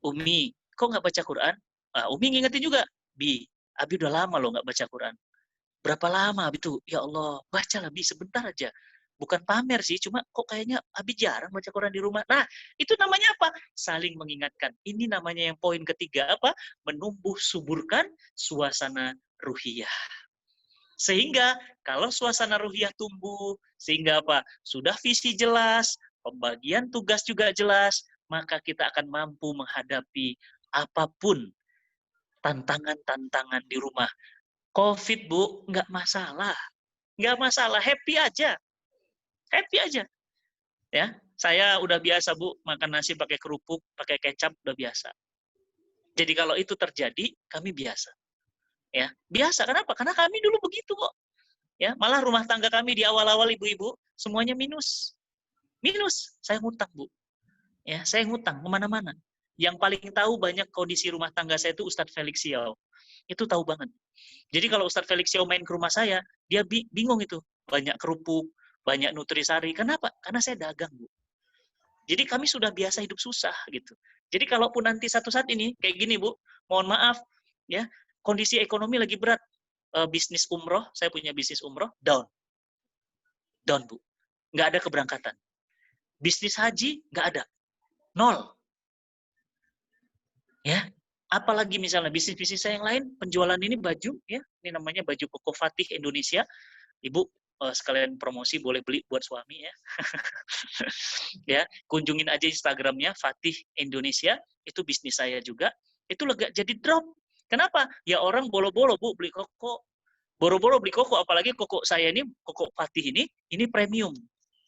Umi, kok nggak baca Quran? Umi ngingetin juga, Bi, Abi udah lama loh nggak baca Quran. Berapa lama Abi tuh? Ya Allah, bacalah Bi sebentar aja. Bukan pamer sih, cuma kok kayaknya Abi jarang baca Quran di rumah. Nah, itu namanya apa? Saling mengingatkan. Ini namanya yang poin ketiga apa? Menumbuh suburkan suasana ruhiyah. Sehingga kalau suasana ruhiyah tumbuh, sehingga apa? Sudah visi jelas, pembagian tugas juga jelas, maka kita akan mampu menghadapi apapun tantangan-tantangan di rumah. COVID, Bu, nggak masalah. Nggak masalah, happy aja. Happy aja. Ya, saya udah biasa, Bu, makan nasi pakai kerupuk, pakai kecap, udah biasa. Jadi kalau itu terjadi, kami biasa. Ya, biasa. Kenapa? Karena kami dulu begitu kok. Ya, malah rumah tangga kami di awal-awal ibu-ibu semuanya minus. Minus. Saya ngutang, Bu. Ya, saya ngutang kemana-mana. Yang paling tahu banyak kondisi rumah tangga saya itu Ustadz Felix Xiao. Itu tahu banget. Jadi kalau Ustadz Felix Xiao main ke rumah saya, dia bingung itu. Banyak kerupuk, banyak nutrisari. Kenapa? Karena saya dagang, Bu. Jadi kami sudah biasa hidup susah gitu. Jadi kalaupun nanti satu saat ini kayak gini, Bu, mohon maaf ya, kondisi ekonomi lagi berat. Bisnis umroh, saya punya bisnis umroh, down. Down, Bu. nggak ada keberangkatan. Bisnis haji nggak ada, nol. Ya, apalagi misalnya bisnis-bisnis saya yang lain, penjualan ini baju, ya, ini namanya baju Koko Fatih Indonesia. Ibu sekalian promosi, boleh beli buat suami ya. Ya, kunjungin aja Instagramnya Fatih Indonesia, itu bisnis saya juga. Itu lega jadi drop. Kenapa? Ya orang bolo-bolo Bu beli koko, boro-boro beli koko, apalagi koko saya ini, Koko Fatih ini premium.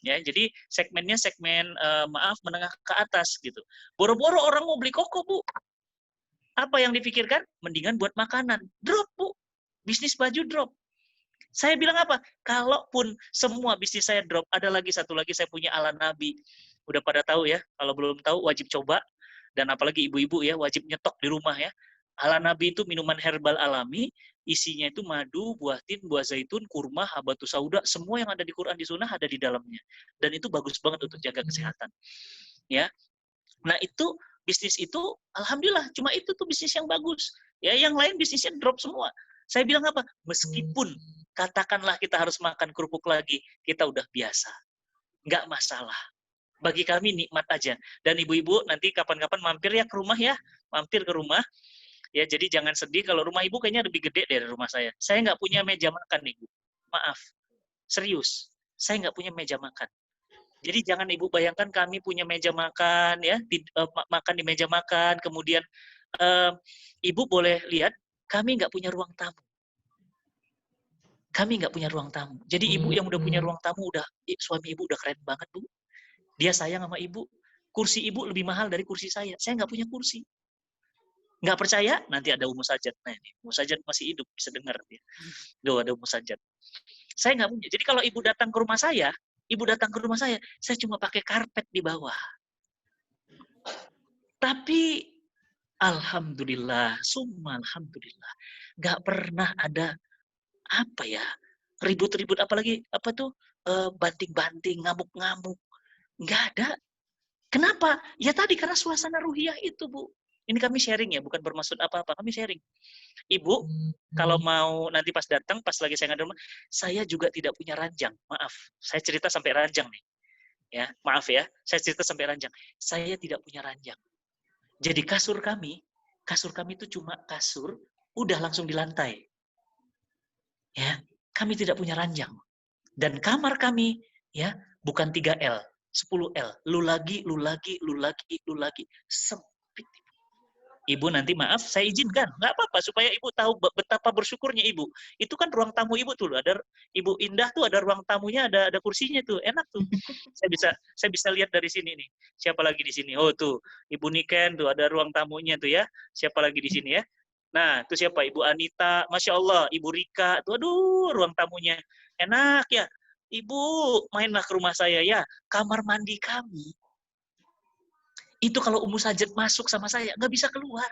Ya, jadi segmennya segmen maaf menengah ke atas gitu. Boro-boro orang mau beli koko Bu. Apa yang dipikirkan? Mendingan buat makanan. Drop Bu. Bisnis baju drop. Saya bilang apa? Kalaupun semua bisnis saya drop, ada lagi satu lagi saya punya ala Nabi. Udah pada tahu ya, kalau belum tahu wajib coba. Dan apalagi ibu-ibu ya, wajib nyetok di rumah ya. Ala Nabi itu minuman herbal alami, isinya itu madu, buah tin, buah zaitun, kurma, habatus sauda, semua yang ada di Quran di Sunnah ada di dalamnya. Dan itu bagus banget untuk jaga kesehatan. Ya. Nah itu bisnis itu, alhamdulillah, cuma itu tuh bisnis yang bagus. Ya, yang lain bisnisnya drop semua. Saya bilang apa? Meskipun katakanlah kita harus makan kerupuk lagi, kita udah biasa. Nggak masalah. Bagi kami nikmat aja. Dan ibu-ibu nanti kapan-kapan mampir ya ke rumah ya. Mampir ke rumah. Ya, jadi jangan sedih kalau rumah ibu kayaknya lebih gede dari rumah saya. Saya nggak punya meja makan, Ibu. Maaf. Serius. Saya nggak punya meja makan. Jadi jangan ibu bayangkan kami punya meja makan ya, makan di meja makan, kemudian ibu boleh lihat kami nggak punya ruang tamu. Kami nggak punya ruang tamu. Jadi ibu yang udah punya ruang tamu suami ibu udah keren banget Bu. Dia sayang sama ibu. Kursi ibu lebih mahal dari kursi saya. Saya nggak punya kursi. Nggak percaya? Nanti ada Umu Sajat. Nah ini Umu Sajat masih hidup, bisa dengar dia. Duh, ada Umu Sajat. Saya nggak punya. Jadi kalau ibu datang ke rumah saya cuma pakai karpet di bawah. Tapi alhamdulillah, summa alhamdulillah, nggak pernah ada apa ya ribut-ribut, apalagi apa tuh banting-banting, ngamuk-ngamuk, nggak ada. Kenapa? Ya tadi karena suasana ruhiyah itu Bu. Ini kami sharing ya, bukan bermaksud apa-apa, kami sharing. Ibu, kalau mau nanti pas datang, pas lagi saya ngadep rumah, saya juga tidak punya ranjang. Maaf, saya cerita sampai ranjang nih. Ya, maaf ya, saya cerita sampai ranjang. Saya tidak punya ranjang. Jadi kasur kami itu cuma kasur, udah langsung di lantai. Ya, kami tidak punya ranjang. Dan kamar kami, ya, bukan 3L, 10L. Lu lagi. Sempit. Ibu nanti maaf, saya izinkan. Nggak apa-apa, supaya ibu tahu betapa bersyukurnya ibu. Itu kan ruang tamu ibu tuh, ada Ibu Indah tuh, ada ruang tamunya, ada kursinya tuh, enak tuh. Saya bisa lihat dari sini nih. Siapa lagi di sini? Oh tuh, Ibu Niken tuh, ada ruang tamunya tuh ya. Siapa lagi di sini ya? Nah, itu siapa? Ibu Anita, Masya Allah. Ibu Rika, tuh aduh, ruang tamunya. Enak ya. Ibu, mainlah ke rumah saya ya. Kamar mandi kami, itu kalau Umu Sajat masuk sama saya, nggak bisa keluar.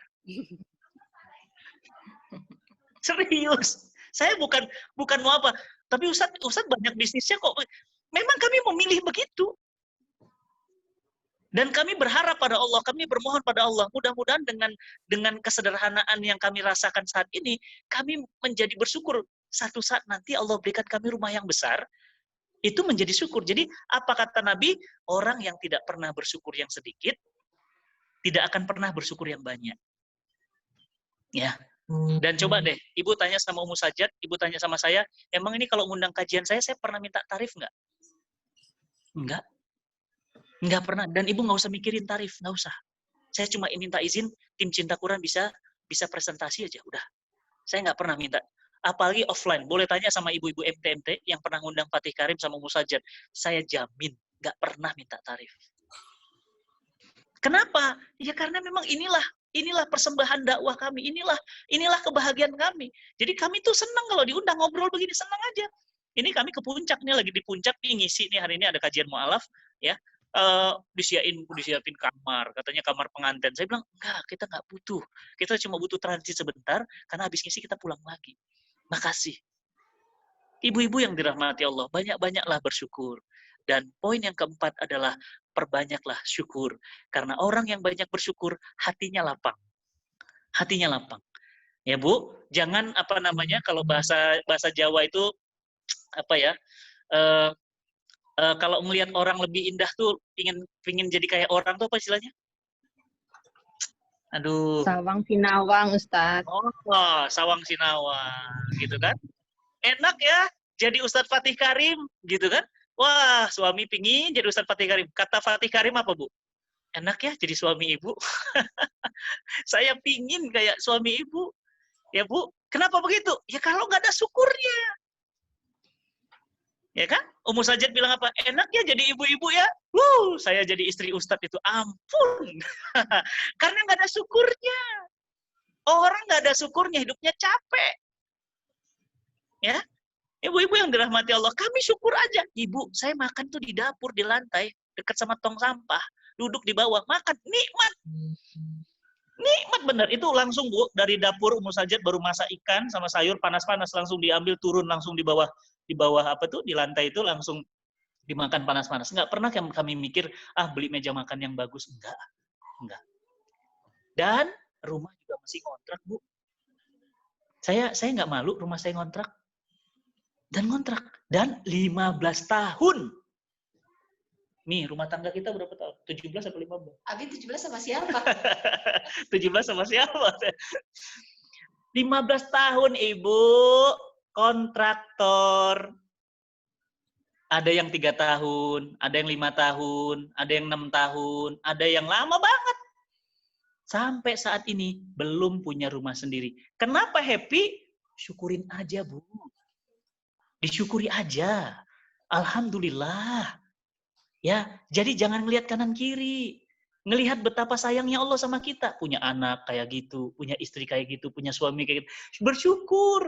Serius. Saya bukan mau apa. Tapi Ustadz banyak bisnisnya kok. Memang kami memilih begitu. Dan kami berharap pada Allah, kami bermohon pada Allah, mudah-mudahan dengan kesederhanaan yang kami rasakan saat ini, kami menjadi bersyukur. Satu saat nanti Allah berikan kami rumah yang besar, itu menjadi syukur. Jadi apa kata Nabi? Orang yang tidak pernah bersyukur yang sedikit, tidak akan pernah bersyukur yang banyak. Ya. Dan coba deh, Ibu tanya sama Umu Sajat, Ibu tanya sama saya, emang ini kalau ngundang kajian saya pernah minta tarif nggak? Enggak. Enggak pernah. Dan Ibu nggak usah mikirin tarif, nggak usah. Saya cuma minta izin, tim Cinta Quran bisa presentasi aja, udah. Saya nggak pernah minta. Apalagi offline, boleh tanya sama ibu-ibu MT yang pernah ngundang Fatih Karim sama Umu Sajat. Saya jamin, nggak pernah minta tarif. Kenapa? Ya karena memang inilah persembahan dakwah kami, inilah kebahagiaan kami. Jadi kami tuh senang kalau diundang ngobrol begini, senang aja. Ini kami ke puncak nih, lagi di puncak nih ngisi nih, hari ini ada kajian mu'alaf ya. Disiapin kamar, katanya kamar pengantin. Saya bilang, enggak, kita nggak butuh. Kita cuma butuh transit sebentar, karena habis ngisi kita pulang lagi. Makasih. Ibu-ibu yang dirahmati Allah, banyak-banyaklah bersyukur. Dan poin yang keempat adalah perbanyaklah syukur. Karena orang yang banyak bersyukur, hatinya lapang. Hatinya lapang. Ya Bu, jangan kalau bahasa Jawa itu apa ya? Kalau melihat orang lebih indah tuh pingin jadi kayak orang tuh apa istilahnya? Aduh. Sawang sinawang, Ustadz. Oh, sawang sinawang, gitu kan? Enak ya, jadi Ustadz Fatih Karim, gitu kan? Wah, suami pingin jadi Ustadz Fatih Karim. Kata Fatih Karim apa, Bu? Enak ya jadi suami ibu. Saya pingin kayak suami ibu. Ya, Bu. Kenapa begitu? Ya kalau nggak ada syukurnya. Ya kan? Ummu Sajat bilang apa? Enak ya jadi ibu-ibu ya. Saya jadi istri Ustadz itu ampun. Karena nggak ada syukurnya. Orang nggak ada syukurnya, hidupnya capek. Ya, ibu-ibu yang dirahmati Allah, kami syukur aja. Ibu, saya makan tuh di dapur, di lantai, dekat sama tong sampah. Duduk di bawah, makan. Nikmat. Nikmat bener. Itu langsung, Bu, dari dapur Ummu Sajat baru masak ikan sama sayur panas-panas, langsung diambil, turun langsung di bawah apa tuh, di lantai itu langsung dimakan panas-panas. Nggak pernah kami mikir, beli meja makan yang bagus. Enggak. Dan rumah juga masih ngontrak, Bu. Saya nggak malu rumah saya ngontrak. Dan 15 tahun. Nih, rumah tangga kita berapa tahun? 17 atau 15? Abi 17 sama siapa? 17 sama siapa? 15 tahun, Ibu. Kontraktor. Ada yang 3 tahun, ada yang 5 tahun, ada yang 6 tahun, ada yang lama banget. Sampai saat ini belum punya rumah sendiri. Kenapa happy? Syukurin aja, Bu. Disyukuri aja. Alhamdulillah. Ya, jadi jangan ngelihat kanan kiri. Ngelihat betapa sayangnya Allah sama kita. Punya anak kayak gitu, punya istri kayak gitu, punya suami kayak gitu. Bersyukur.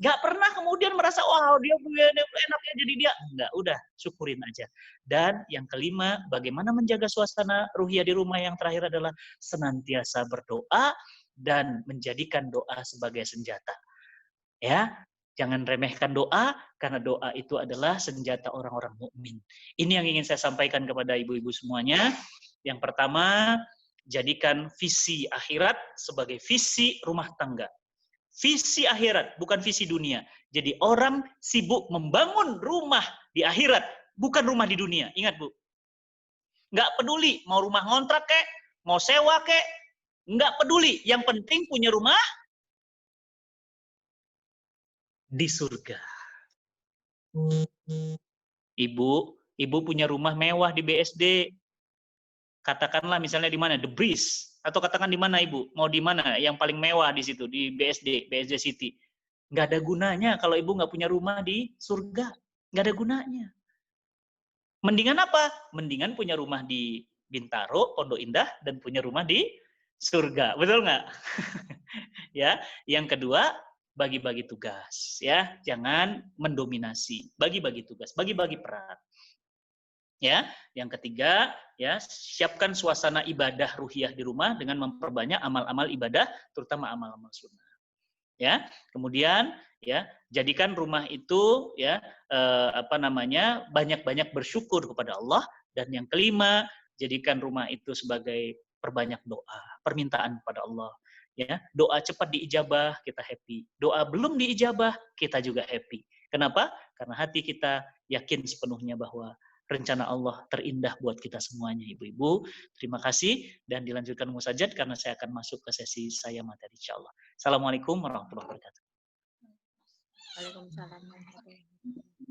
Gak pernah kemudian merasa, wah dia punya enaknya jadi dia. Enggak, udah syukurin aja. Dan yang kelima, bagaimana menjaga suasana ruhiyah di rumah, yang terakhir adalah senantiasa berdoa dan menjadikan doa sebagai senjata. Ya, jangan remehkan doa, karena doa itu adalah senjata orang-orang mukmin. Ini yang ingin saya sampaikan kepada ibu-ibu semuanya. Yang pertama, jadikan visi akhirat sebagai visi rumah tangga. Visi akhirat, bukan visi dunia. Jadi orang sibuk membangun rumah di akhirat, bukan rumah di dunia. Ingat, Bu. Nggak peduli, mau rumah ngontrak kek, mau sewa kek, nggak peduli. Yang penting punya rumah di surga. Ibu punya rumah mewah di BSD. Katakanlah misalnya di mana? The Breeze. Atau katakan di mana, Ibu? Mau di mana? Yang paling mewah di situ, di BSD City. Nggak ada gunanya kalau Ibu nggak punya rumah di surga. Nggak ada gunanya. Mendingan apa? Mendingan punya rumah di Bintaro, Pondok Indah, dan punya rumah di surga. Betul nggak? Ya. Yang kedua, bagi-bagi tugas. Ya, jangan mendominasi. Bagi-bagi tugas, bagi-bagi peran. Ya, yang ketiga, ya, siapkan suasana ibadah ruhiyah di rumah dengan memperbanyak amal-amal ibadah, terutama amal-amal sunnah. Ya, kemudian ya, jadikan rumah itu ya banyak-banyak bersyukur kepada Allah. Dan yang kelima, jadikan rumah itu sebagai perbanyak doa, permintaan kepada Allah. Ya, doa cepat diijabah, kita happy. Doa belum diijabah, kita juga happy. Kenapa? Karena hati kita yakin sepenuhnya bahwa rencana Allah terindah buat kita semuanya, ibu-ibu. Terima kasih, dan dilanjutkan Ummu Sajat karena saya akan masuk ke sesi saya materi, insyaallah. Assalamualaikum warahmatullahi wabarakatuh.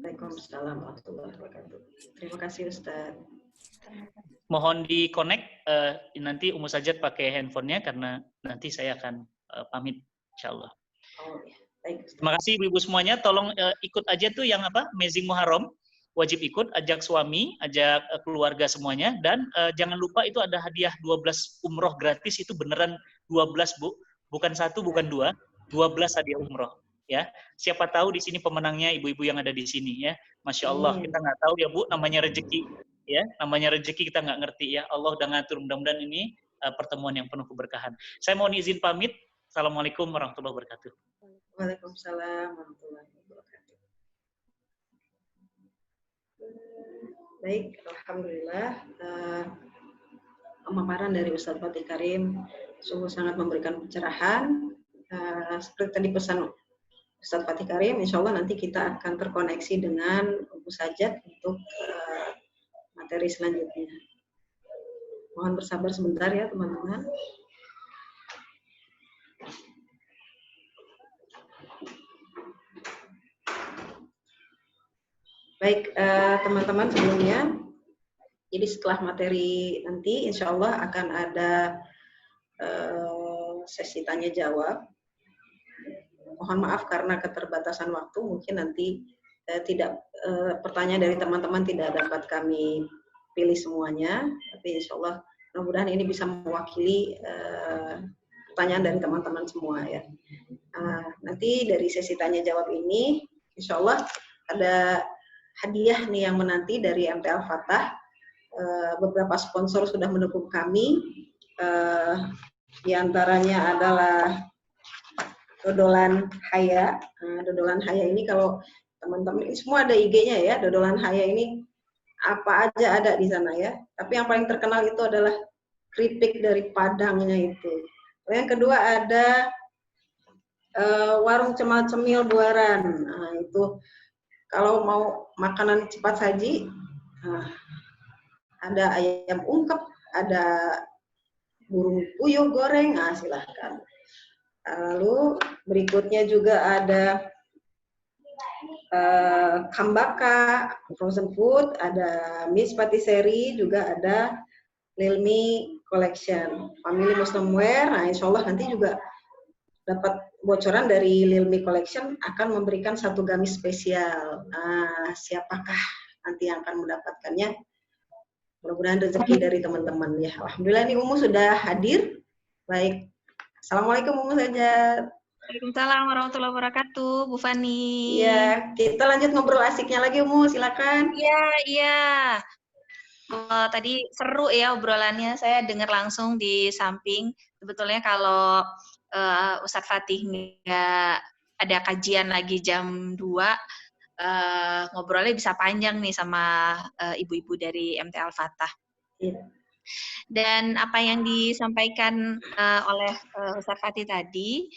Waalaikumsalam warahmatullahi wabarakatuh. Terima kasih, Ustaz. Mohon di-connect, nanti Ummu Sajat pakai handphonenya karena nanti saya akan pamit, insyaallah. Oh, ya. Baik, Ustaz. Terima kasih ibu-ibu semuanya, tolong ikut aja tuh yang Amazing Muharram. Wajib ikut, ajak suami, ajak keluarga semuanya, dan jangan lupa itu ada hadiah 12 umroh gratis, itu beneran 12, Bu. Bukan 1, bukan 2, 12 hadiah umroh. Ya, siapa tahu di sini pemenangnya ibu-ibu yang ada di sini ya. Masya Allah, kita nggak tahu ya, Bu, namanya rezeki. Ya, namanya rezeki kita nggak ngerti ya. Allah udah ngatur, mudah-mudahan ini pertemuan yang penuh keberkahan. Saya mohon izin pamit. Assalamualaikum warahmatullahi wabarakatuh. Waalaikumsalam warahmatullahi wabarakatuh. Baik, alhamdulillah pemaparan dari Ustadz Fatih Karim sungguh sangat memberikan pencerahan. Seperti tadi pesan Ustadz Fatih Karim, insya Allah nanti kita akan terkoneksi dengan Ibu Sajat untuk materi selanjutnya. Mohon bersabar sebentar ya teman-teman. Baik teman-teman, sebelumnya, jadi setelah materi nanti insya Allah akan ada sesi tanya jawab. Mohon maaf karena keterbatasan waktu, mungkin nanti pertanyaan dari teman-teman tidak dapat kami pilih semuanya, tapi insya Allah mudah-mudahan ini bisa mewakili pertanyaan dari teman-teman semua ya. Nanti dari sesi tanya jawab ini, insya Allah ada hadiah nih yang menanti dari MT Al-Fatah. Beberapa sponsor sudah mendukung kami, di antaranya adalah Dodolan Haya. Dodolan Haya ini kalau teman-teman ini semua ada IG-nya ya. Dodolan Haya ini apa aja ada di sana ya. Tapi yang paling terkenal itu adalah keripik dari Padangnya itu. Yang kedua ada warung Cemal Cemil Buaran. Nah, itu kalau mau makanan cepat saji, ada ayam ungkep, ada burung puyuh goreng, silahkan. Lalu berikutnya juga ada Kambaka frozen food, ada Miss Patisserie, juga ada Lilmi Collection, Family Muslim Wear. Nah, insya Allah nanti juga dapat bocoran dari Lilmi Collection akan memberikan satu gamis spesial. Nah, siapakah nanti yang akan mendapatkannya? Mudah-mudahan rezeki dari teman-teman ya. Alhamdulillah ini Umu sudah hadir. Baik. Assalamualaikum Umu Sajat. Waalaikumsalam warahmatullahi wabarakatuh, Bu Fani. Iya, kita lanjut ngobrol asiknya lagi Umu, silakan. Iya. Tadi seru ya obrolannya, saya dengar langsung di samping. Sebetulnya kalau Ustadz Fatih nggak ada kajian lagi jam 2, ngobrolnya bisa panjang nih sama ibu-ibu dari MT Al-Fatah. Iya. Dan apa yang disampaikan oleh Ustadz Fatih tadi,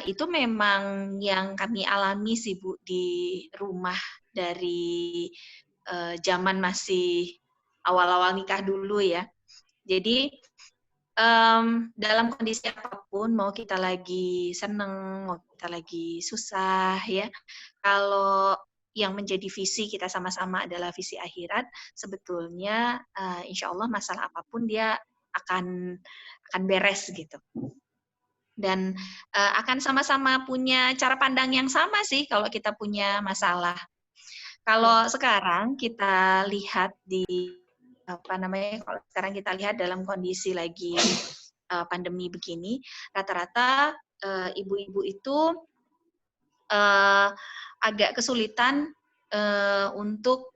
itu memang yang kami alami sih Bu di rumah dari zaman masih awal-awal nikah dulu ya. Jadi dalam kondisi apapun, mau kita lagi seneng, mau kita lagi susah ya, kalau yang menjadi visi kita sama-sama adalah visi akhirat, sebetulnya insya Allah masalah apapun dia akan beres gitu. Dan akan sama-sama punya cara pandang yang sama sih kalau kita punya masalah. Kalau sekarang kita lihat kalau sekarang kita lihat dalam kondisi lagi pandemi begini, rata-rata ibu-ibu itu agak kesulitan untuk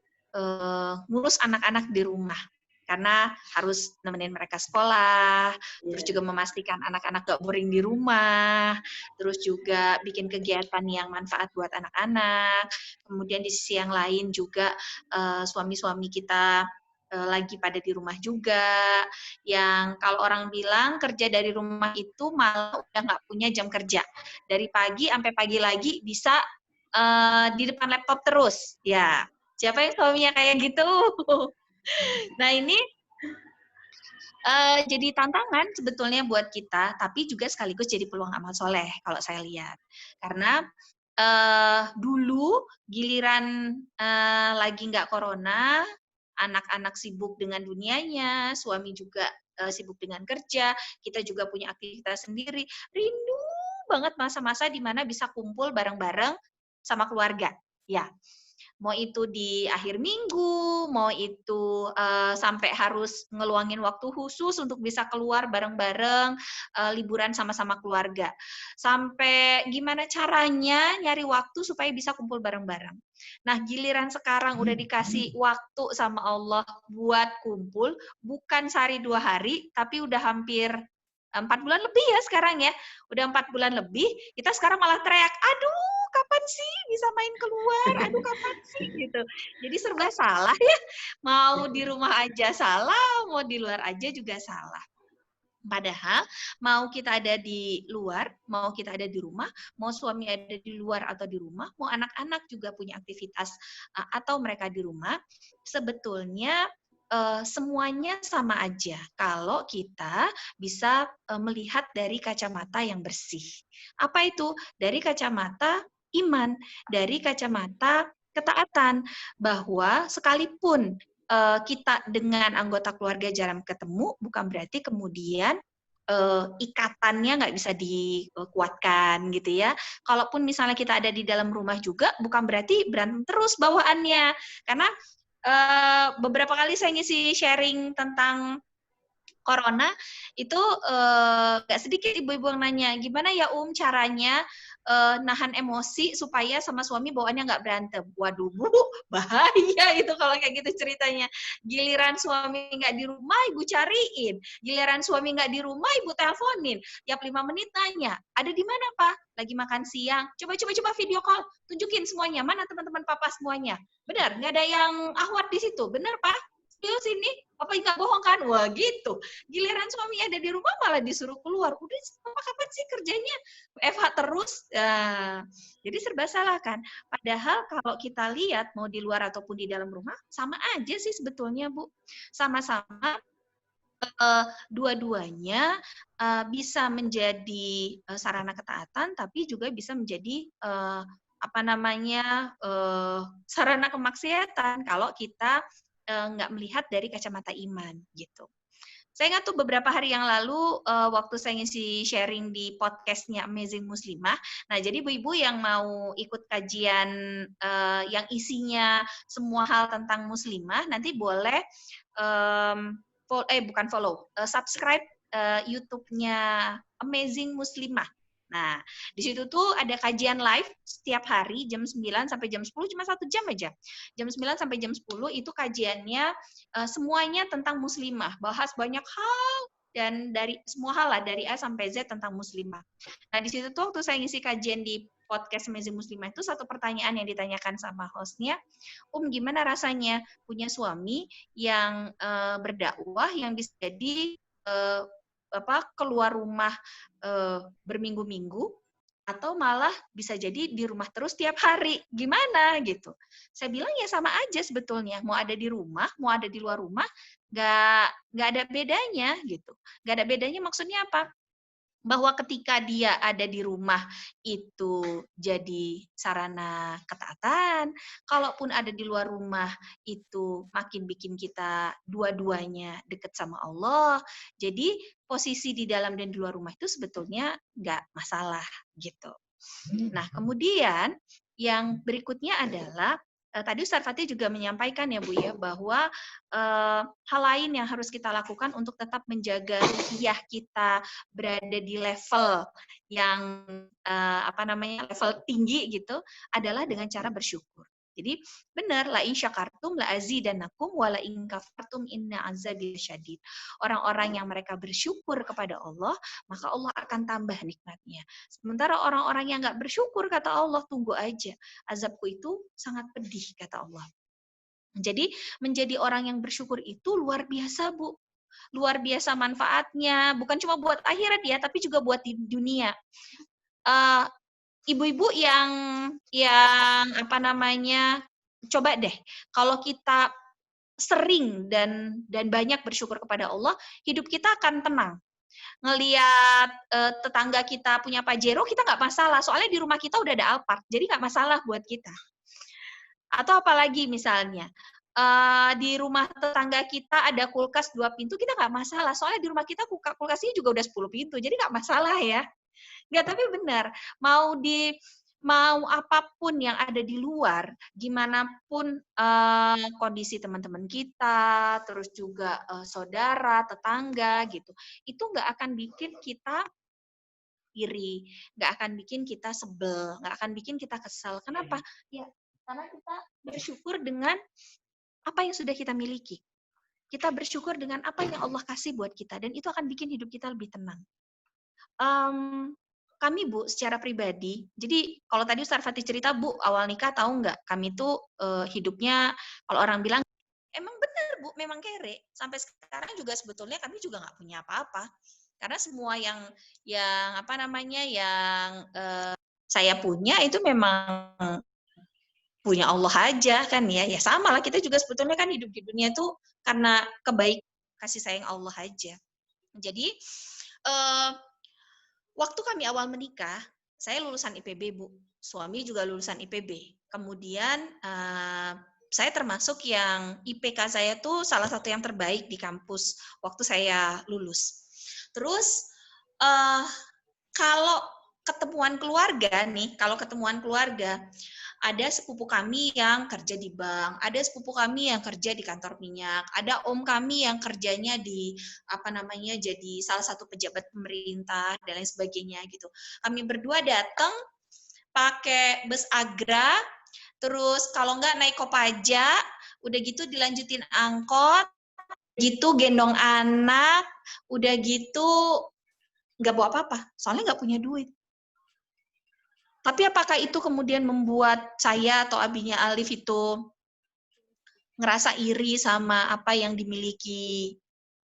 ngurus anak-anak di rumah karena harus nemenin mereka sekolah, terus juga memastikan anak-anak gak boring di rumah, terus juga bikin kegiatan yang manfaat buat anak-anak. Kemudian di sisi yang lain juga suami-suami kita lagi pada di rumah juga, yang kalau orang bilang kerja dari rumah itu malah udah nggak punya jam kerja, dari pagi sampai pagi lagi bisa di depan laptop terus, ya siapa yang suaminya kayak gitu? Nah ini jadi tantangan sebetulnya buat kita, tapi juga sekaligus jadi peluang amal soleh kalau saya lihat, karena dulu giliran lagi nggak corona, anak-anak sibuk dengan dunianya, suami juga sibuk dengan kerja, kita juga punya aktivitas sendiri, rindu banget masa-masa di mana bisa kumpul bareng-bareng sama keluarga. Ya, mau itu di akhir minggu, mau itu sampai harus ngeluangin waktu khusus untuk bisa keluar bareng-bareng, liburan sama-sama keluarga. Sampai gimana caranya nyari waktu supaya bisa kumpul bareng-bareng. Nah, giliran sekarang udah dikasih waktu sama Allah buat kumpul, bukan sehari 2 hari, tapi udah hampir 4 bulan lebih ya sekarang ya. Udah 4 bulan lebih, kita sekarang malah teriak, aduh kapan sih bisa main keluar, aduh kapan sih gitu. Jadi serba salah ya, mau di rumah aja salah, mau di luar aja juga salah. Padahal mau kita ada di luar, mau kita ada di rumah, mau suami ada di luar atau di rumah, mau anak-anak juga punya aktivitas atau mereka di rumah, sebetulnya semuanya sama aja kalau kita bisa melihat dari kacamata yang bersih. Apa itu? Dari kacamata iman, dari kacamata ketaatan, bahwa sekalipun kita dengan anggota keluarga jarang ketemu, bukan berarti kemudian ikatannya nggak bisa dikuatkan gitu ya. Kalaupun misalnya kita ada di dalam rumah juga, bukan berarti berantem terus bawaannya. Karena beberapa kali saya ngisi sharing tentang corona itu gak sedikit ibu-ibu yang nanya, gimana ya caranya nahan emosi supaya sama suami bawaannya nggak berantem. Waduh Bu, bahaya itu kalau kayak gitu ceritanya. Giliran suami nggak di rumah, ibu cariin. Giliran suami nggak di rumah, ibu teleponin. Tiap 5 menit tanya, ada di mana Pak? Lagi makan siang. Coba video call, tunjukin semuanya. Mana teman-teman papa semuanya? Benar, nggak ada yang ahwat di situ. Benar Pak? Sini, apa nggak bohong kan? Wah gitu. Giliran suami ada di rumah malah disuruh keluar. Udah, kapan sih kerjanya? FH terus. Jadi serba salah kan. Padahal kalau kita lihat mau di luar ataupun di dalam rumah, sama aja sih sebetulnya Bu. Sama-sama dua-duanya bisa menjadi sarana ketaatan, tapi juga bisa menjadi sarana kemaksiatan kalau kita nggak melihat dari kacamata iman gitu. Saya ingat tuh beberapa hari yang lalu waktu saya ngisi sharing di podcastnya Amazing Muslimah. Nah, jadi ibu-ibu yang mau ikut kajian yang isinya semua hal tentang muslimah, nanti boleh subscribe YouTube-nya Amazing Muslimah. Nah, di situ tuh ada kajian live setiap hari jam 9 sampai jam 10, cuma 1 jam aja. Jam 9 sampai jam 10 itu kajiannya semuanya tentang muslimah, bahas banyak hal dan dari semua hal lah, dari A sampai Z tentang muslimah. Nah, di situ tuh waktu saya ngisi kajian di podcast Amazing Muslimah itu satu pertanyaan yang ditanyakan sama hostnya, gimana rasanya punya suami yang berdakwah yang bisa jadi keluar rumah berminggu-minggu atau malah bisa jadi di rumah terus tiap hari, gimana gitu. Saya bilang ya sama aja sebetulnya, mau ada di rumah, mau ada di luar rumah, nggak ada bedanya gitu. Nggak ada bedanya maksudnya apa? Bahwa ketika dia ada di rumah itu jadi sarana ketaatan, kalaupun ada di luar rumah itu makin bikin kita dua-duanya dekat sama Allah. Jadi posisi di dalam dan di luar rumah itu sebetulnya nggak masalah gitu. Nah, kemudian yang berikutnya adalah tadi Ustaz Fatih juga menyampaikan ya Bu ya, bahwa hal lain yang harus kita lakukan untuk tetap menjaga ruhiyah kita berada di level yang level tinggi gitu adalah dengan cara bersyukur. Jadi benar, la in syakartum la azidannakum wa la in kafartum inna azabi syadid. Orang-orang yang mereka bersyukur kepada Allah, maka Allah akan tambah nikmatnya. Sementara orang-orang yang nggak bersyukur, kata Allah, tunggu aja. Azabku itu sangat pedih, kata Allah. Jadi menjadi orang yang bersyukur itu luar biasa, Bu. Luar biasa manfaatnya, bukan cuma buat akhirat ya, tapi juga buat di dunia. Ibu-ibu yang coba deh, kalau kita sering dan banyak bersyukur kepada Allah, hidup kita akan tenang. Ngelihat tetangga kita punya Pajero, kita nggak masalah, soalnya di rumah kita udah ada Alphard, jadi nggak masalah buat kita. Atau apalagi misalnya, di rumah tetangga kita ada kulkas 2 pintu, kita nggak masalah, soalnya di rumah kita kulkasnya juga udah 10 pintu, jadi nggak masalah ya. Nggak, tapi benar, mau apapun yang ada di luar, gimana pun kondisi teman-teman kita, terus juga saudara, tetangga gitu, itu nggak akan bikin kita iri, nggak akan bikin kita sebel, nggak akan bikin kita kesal. Kenapa? Ya, karena kita bersyukur dengan apa yang sudah kita miliki. Kita bersyukur dengan apa yang Allah kasih buat kita, dan itu akan bikin hidup kita lebih tenang. Kami Bu, secara pribadi, jadi kalau tadi Ustaz Fatih cerita Bu, awal nikah tahu nggak, kami tuh hidupnya, kalau orang bilang, emang benar Bu, memang kere. Sampai sekarang juga sebetulnya kami juga nggak punya apa-apa. Karena semua yang apa namanya yang saya punya itu memang punya Allah aja kan ya. Ya sama lah, kita juga sebetulnya kan hidup di dunia itu karena kebaik kasih sayang Allah aja. Jadi waktu kami awal menikah, saya lulusan IPB, Bu. Suami juga lulusan IPB. Kemudian saya termasuk yang IPK saya tuh salah satu yang terbaik di kampus waktu saya lulus. Terus kalau ketemuan keluarga nih, ada sepupu kami yang kerja di bank, ada sepupu kami yang kerja di kantor minyak, ada om kami yang kerjanya di jadi salah satu pejabat pemerintah dan lain sebagainya gitu. Kami berdua datang pakai bus Agra, terus kalau nggak naik Kopaja, udah gitu dilanjutin angkot, gitu gendong anak, udah gitu nggak bawa apa-apa, soalnya nggak punya duit. Tapi apakah itu kemudian membuat saya atau abinya Alif itu ngerasa iri sama apa yang dimiliki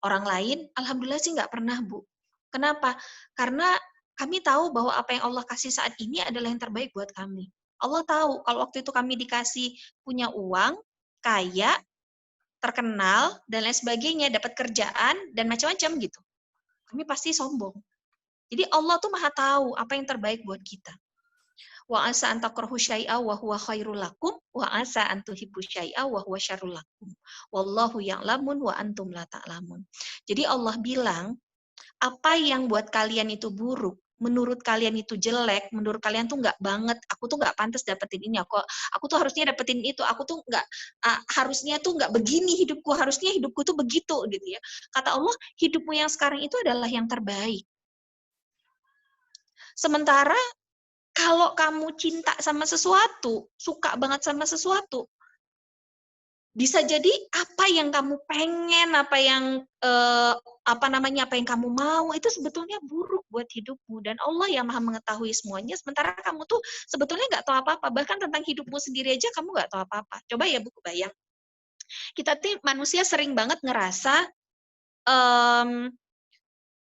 orang lain? Alhamdulillah sih nggak pernah, Bu. Kenapa? Karena kami tahu bahwa apa yang Allah kasih saat ini adalah yang terbaik buat kami. Allah tahu kalau waktu itu kami dikasih punya uang, kaya, terkenal, dan lain sebagainya, dapat kerjaan, dan macam-macam gitu. Kami pasti sombong. Jadi Allah tuh maha tahu apa yang terbaik buat kita. Wa asa an takrahu syai'a wa huwa khairul lakum wa asa an tuhibbu syai'a wa huwa syarrul lakum. Wallahu ya'lamun wa antum la ta'lamun. Jadi Allah bilang, apa yang buat kalian itu buruk, menurut kalian itu jelek, menurut kalian tuh nggak banget, aku tuh nggak pantas dapetin ini, aku tuh harusnya dapetin itu, aku tuh nggak harusnya tuh nggak begini hidupku, harusnya hidupku tuh begitu gitu ya. Kata Allah, hidupmu yang sekarang itu adalah yang terbaik. Sementara kalau kamu cinta sama sesuatu, suka banget sama sesuatu, bisa jadi apa yang kamu pengen, apa yang kamu mau itu sebetulnya buruk buat hidupmu, dan Allah yang maha mengetahui semuanya. Sementara kamu tuh sebetulnya nggak tahu apa-apa, bahkan tentang hidupmu sendiri aja kamu nggak tahu apa-apa. Coba ya Bu, bayang, kita tuh manusia sering banget ngerasa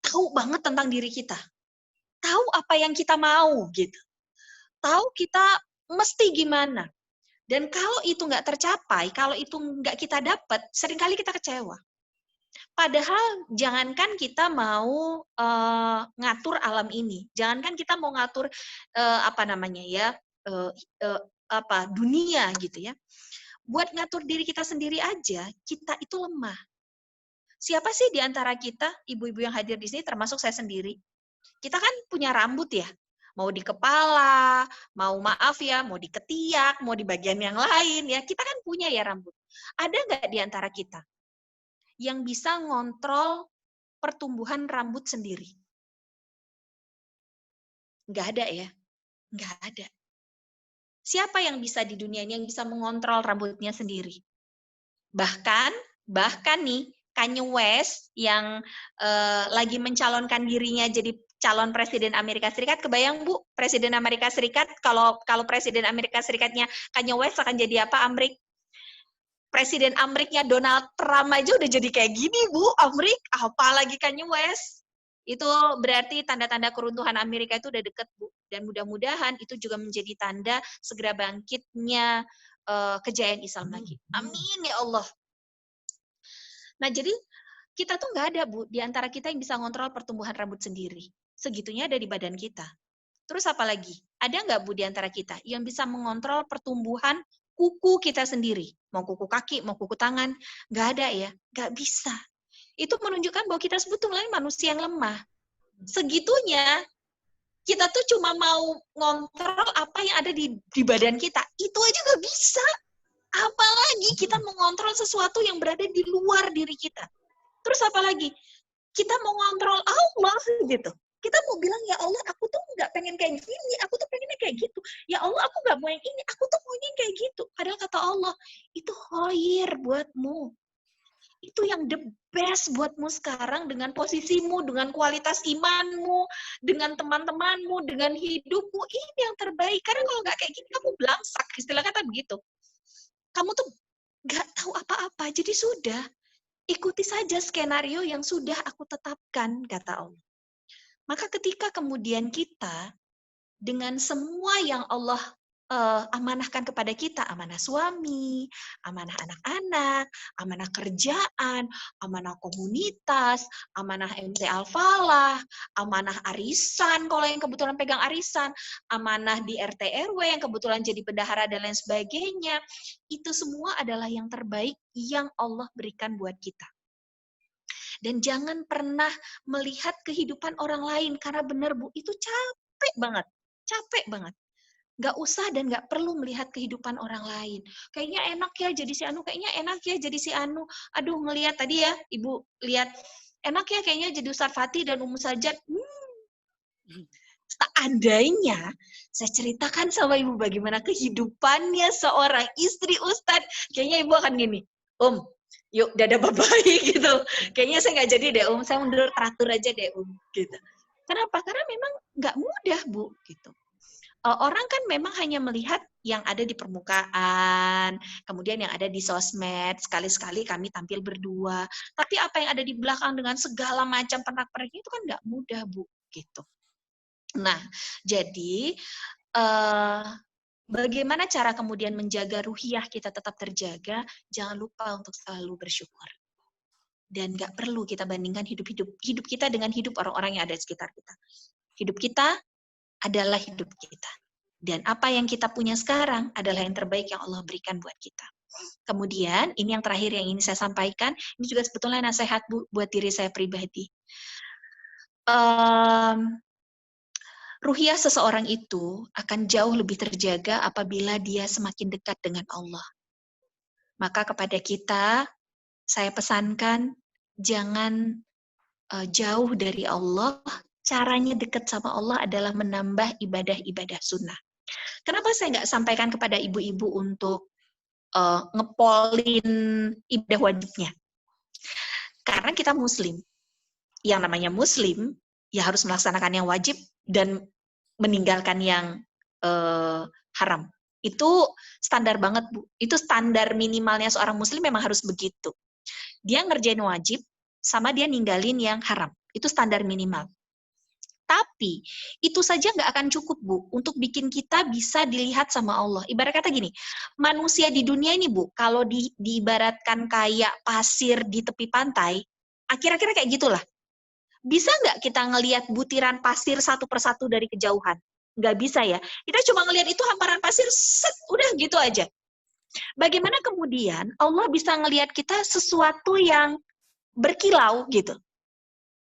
tahu banget tentang diri kita, tahu apa yang kita mau gitu. Tahu kita mesti gimana. Dan kalau itu nggak tercapai, kalau itu nggak kita dapat, seringkali kita kecewa. Padahal jangankan kita mau ngatur alam ini, jangankan kita mau ngatur dunia gitu ya. Buat ngatur diri kita sendiri aja, kita itu lemah. Siapa sih di antara kita, ibu-ibu yang hadir di sini, termasuk saya sendiri, kita kan punya rambut ya. Mau di kepala, mau di ketiak, mau di bagian yang lain ya. Kita kan punya ya rambut. Ada nggak di antara kita yang bisa ngontrol pertumbuhan rambut sendiri? Nggak ada ya? Nggak ada. Siapa yang bisa di dunia ini yang bisa mengontrol rambutnya sendiri? Bahkan nih, Kanye West yang lagi mencalonkan dirinya jadi calon presiden Amerika Serikat, kebayang Bu, presiden Amerika Serikat, kalau presiden Amerika Serikatnya Kanye West akan jadi apa, Presiden Ameriknya Donald Trump aja udah jadi kayak gini Bu, apalagi Kanye West. Itu berarti tanda-tanda keruntuhan Amerika itu udah deket Bu, dan mudah-mudahan itu juga menjadi tanda segera bangkitnya kejayaan Islam lagi. Amin ya Allah. Nah jadi kita tuh nggak ada Bu, di antara kita yang bisa ngontrol pertumbuhan rambut sendiri. Segitunya ada di badan kita. Terus apa lagi? Ada nggak Bu di antara kita yang bisa mengontrol pertumbuhan kuku kita sendiri? Mau kuku kaki, mau kuku tangan? Nggak ada ya? Nggak bisa. Itu menunjukkan bahwa kita sebetulnya manusia yang lemah. Segitunya, kita tuh cuma mau ngontrol apa yang ada di badan kita. Itu aja nggak bisa. Apalagi kita mengontrol sesuatu yang berada di luar diri kita. Terus apa lagi? Kita mau ngontrol Allah gitu. Kita mau bilang, ya Allah, aku tuh nggak pengen kayak gini, aku tuh pengennya kayak gitu. Ya Allah, aku nggak mau yang ini, aku tuh maunya kayak gitu. Padahal kata Allah, itu khair buatmu. Itu yang the best buatmu sekarang, dengan posisimu, dengan kualitas imanmu, dengan teman-temanmu, dengan hidupmu. Ini yang terbaik. Karena kalau nggak kayak gini, kamu belangsak. Istilah kata begitu. Kamu tuh nggak tahu apa-apa. Jadi sudah. ikuti saja skenario yang sudah aku tetapkan, kata Allah. Maka ketika kemudian kita dengan semua yang Allah amanahkan kepada kita, amanah suami, amanah anak-anak, amanah kerjaan, amanah komunitas, amanah MT Al-Falah, amanah arisan kalau yang kebetulan pegang arisan, amanah di RT RW yang kebetulan jadi bendahara dan lain sebagainya, itu semua adalah yang terbaik yang Allah berikan buat kita. Dan jangan pernah melihat kehidupan orang lain, karena benar Bu, itu capek banget. Nggak usah dan nggak perlu melihat kehidupan orang lain. Kayaknya enak ya jadi si Anu, kayaknya enak ya jadi si Anu. Aduh, ngelihat tadi ya, Ibu lihat, enak ya kayaknya jadi Ustaz Fatih dan Ummu Sajat. Seandainya saya ceritakan sama Ibu bagaimana kehidupannya seorang istri Ustadz, kayaknya Ibu akan gini, yuk dadah bye-bye gitu. Kayaknya saya nggak jadi deh saya mundur teratur aja deh gitu. Kenapa? Karena memang nggak mudah Bu gitu. Orang kan memang hanya melihat yang ada di permukaan, kemudian yang ada di sosmed, sekali-sekali kami tampil berdua. Tapi apa yang ada di belakang dengan segala macam pernak-perniknya itu kan nggak mudah, Bu. Gitu. Nah, jadi bagaimana cara kemudian menjaga ruhiyah kita tetap terjaga? Jangan lupa untuk selalu bersyukur. Dan nggak perlu kita bandingkan hidup kita dengan hidup orang-orang yang ada di sekitar kita. Hidup kita adalah hidup kita. Dan apa yang kita punya sekarang adalah yang terbaik yang Allah berikan buat kita. Kemudian, ini yang terakhir yang ingin saya sampaikan, ini juga sebetulnya nasihat buat diri saya pribadi. Ruhiyah seseorang itu akan jauh lebih terjaga apabila dia semakin dekat dengan Allah. Maka kepada kita, saya pesankan, jangan jauh dari Allah. Caranya dekat sama Allah adalah menambah ibadah-ibadah sunnah. Kenapa saya nggak sampaikan kepada ibu-ibu untuk ngepolin ibadah wajibnya? Karena kita muslim. Yang namanya muslim, ya harus melaksanakan yang wajib dan meninggalkan yang haram. Itu standar banget, Bu. Itu standar minimalnya seorang muslim memang harus begitu. Dia ngerjain wajib, sama dia ninggalin yang haram. Itu standar minimal. Tapi, itu saja nggak akan cukup, Bu, untuk bikin kita bisa dilihat sama Allah. Ibarat kata gini, manusia di dunia ini, Bu, kalau diibaratkan kayak pasir di tepi pantai, kira-kira kayak gitulah. Bisa nggak kita ngelihat butiran pasir satu persatu dari kejauhan? Nggak bisa ya. Kita cuma ngelihat itu hamparan pasir, set, udah gitu aja. Bagaimana kemudian Allah bisa ngelihat kita sesuatu yang berkilau gitu?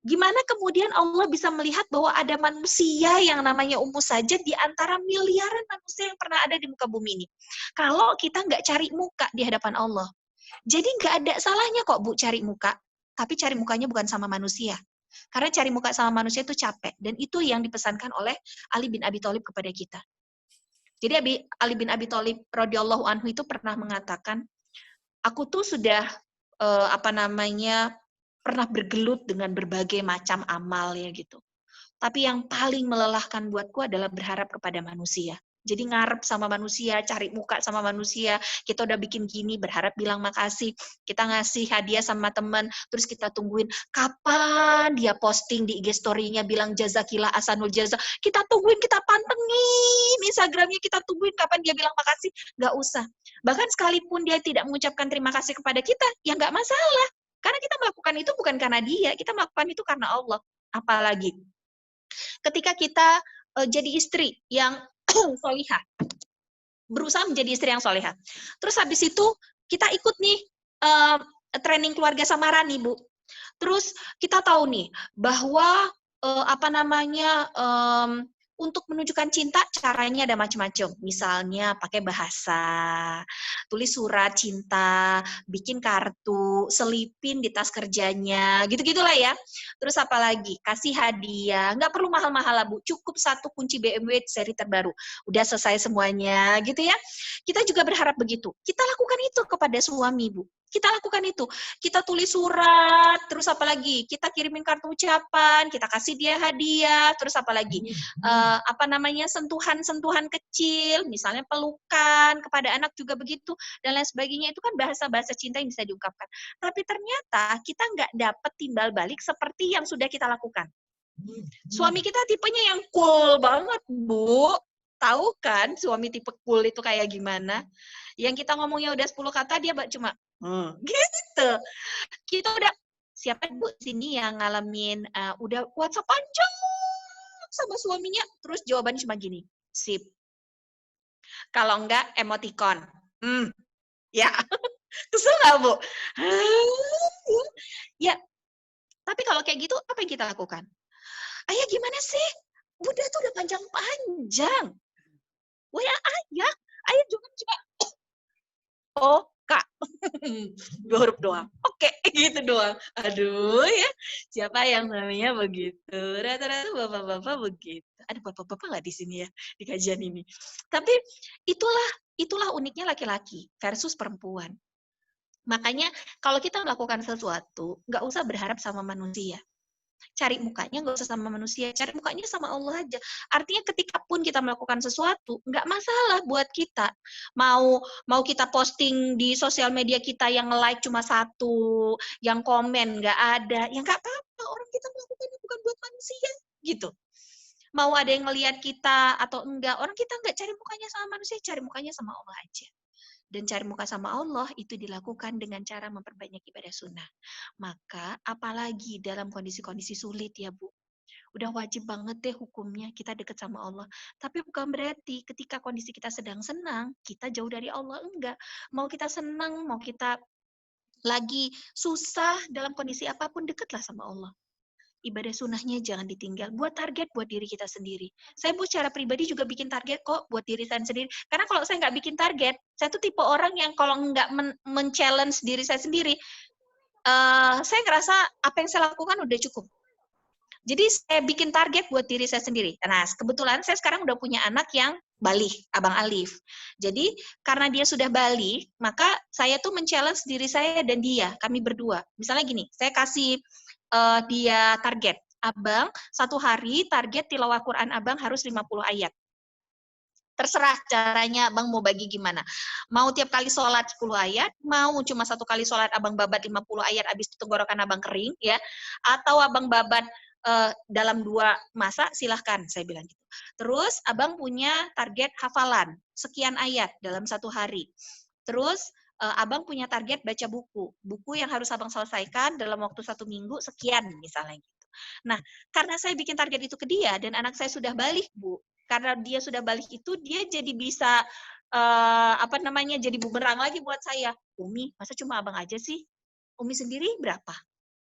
Gimana kemudian Allah bisa melihat bahwa ada manusia yang namanya Ummu Sajat di antara miliaran manusia yang pernah ada di muka bumi ini? Kalau kita nggak cari muka di hadapan Allah. Jadi nggak ada salahnya kok, Bu, cari muka. Tapi cari mukanya bukan sama manusia. Karena cari muka sama manusia itu capek. Dan itu yang dipesankan oleh Ali bin Abi Thalib kepada kita. Jadi Ali bin Abi Thalib radhiyallahu anhu itu pernah mengatakan, aku tuh sudah pernah bergelut dengan berbagai macam amal ya gitu. Tapi yang paling melelahkan buatku adalah berharap kepada manusia. Jadi ngarep sama manusia, cari muka sama manusia, kita udah bikin gini, berharap bilang makasih, kita ngasih hadiah sama teman, terus kita tungguin kapan dia posting di IG story-nya bilang jazakillah asanul jaza, kita tungguin, kita pantengin Instagram-nya, kita tungguin kapan dia bilang makasih, nggak usah. Bahkan sekalipun dia tidak mengucapkan terima kasih kepada kita, ya nggak masalah. Karena kita melakukan itu bukan karena dia, kita melakukan itu karena Allah. Apalagi ketika kita jadi istri yang solihah, berusaha menjadi istri yang solihah. Terus habis itu kita ikut nih training keluarga samaran nih, Bu. Terus kita tahu nih bahwa untuk menunjukkan cinta caranya ada macam-macam. Misalnya pakai bahasa, tulis surat cinta, bikin kartu, selipin di tas kerjanya, gitu-gitulah ya. Terus apa lagi? Kasih hadiah. Nggak perlu mahal-mahal lah, Bu. Cukup satu kunci BMW seri terbaru. Udah selesai semuanya, gitu ya. Kita juga berharap begitu. Kita lakukan itu kepada suami, Bu. Kita lakukan itu. Kita tulis surat, terus apa lagi? Kita kirimin kartu ucapan, kita kasih dia hadiah, terus apa lagi? Sentuhan-sentuhan kecil, misalnya pelukan kepada anak juga begitu, dan lain sebagainya. Itu kan bahasa-bahasa cinta yang bisa diungkapkan. Tapi ternyata kita nggak dapat timbal balik seperti yang sudah kita lakukan. Suami kita tipenya yang cool banget, Bu. Tahu kan suami tipe cool itu kayak gimana? Yang kita ngomongnya udah 10 kata, dia cuma gitu. Kita udah, siapa Bu sini yang ngalamin udah WhatsApp panjang sama suaminya, terus jawabannya cuma gini, sip. Kalau enggak, emoticon. Ya. Kesel nggak, Bu? Ya. Tapi kalau kayak gitu, apa yang kita lakukan? Ayah gimana sih? Udah tuh udah panjang-panjang. WA ayah juga oh, Kak. 2 huruf doang. Oke, gitu doang. Aduh ya, siapa yang namanya begitu? Rata-rata bapak-bapak begitu. Ada bapak-bapak nggak di sini ya, di kajian ini? Tapi itulah uniknya laki-laki versus perempuan. Makanya kalau kita melakukan sesuatu, nggak usah berharap sama manusia. Cari mukanya nggak usah sama manusia, cari mukanya sama Allah aja. Artinya ketika pun kita melakukan sesuatu, nggak masalah buat kita. Mau kita posting di sosial media kita yang like cuma 1, yang komen nggak ada, ya nggak apa-apa. Orang kita melakukannya bukan buat manusia, gitu. Mau ada yang ngelihat kita atau enggak, orang kita nggak cari mukanya sama manusia, cari mukanya sama Allah aja. Dan cari muka sama Allah itu dilakukan dengan cara memperbanyak ibadah sunnah. Maka apalagi dalam kondisi-kondisi sulit ya Bu. Udah wajib banget deh hukumnya kita dekat sama Allah. Tapi bukan berarti ketika kondisi kita sedang senang, kita jauh dari Allah. Enggak. Mau kita senang, mau kita lagi susah, dalam kondisi apapun dekatlah sama Allah. Ibadah sunnahnya jangan ditinggal. Buat target buat diri kita sendiri. Saya Bu secara pribadi juga bikin target kok buat diri saya sendiri. Karena kalau saya nggak bikin target, saya tuh tipe orang yang kalau nggak men-challenge diri saya sendiri, saya ngerasa apa yang saya lakukan udah cukup. Jadi saya bikin target buat diri saya sendiri. Nah, kebetulan saya sekarang udah punya anak yang balik, Abang Alif. Jadi karena dia sudah balik, maka saya tuh men-challenge diri saya dan dia, kami berdua. Misalnya gini, saya kasih dia target, Abang, 1 hari target tilawah Quran Abang harus 50 ayat. Terserah caranya Abang mau bagi gimana. Mau tiap kali sholat 10 ayat, mau cuma 1 kali sholat Abang babat 50 ayat habis itu tenggorokan Abang kering, ya. Atau Abang babat dalam 2 masa, silahkan, saya bilang gitu. Terus Abang punya target hafalan, sekian ayat dalam 1 hari. Terus Abang punya target baca buku yang harus Abang selesaikan dalam waktu 1 minggu, sekian misalnya gitu. Nah, karena saya bikin target itu ke dia, dan anak saya sudah balik, Bu. Karena dia sudah balik itu, dia jadi bisa, jadi bumerang lagi buat saya. Umi, masa cuma Abang aja sih? Umi sendiri berapa?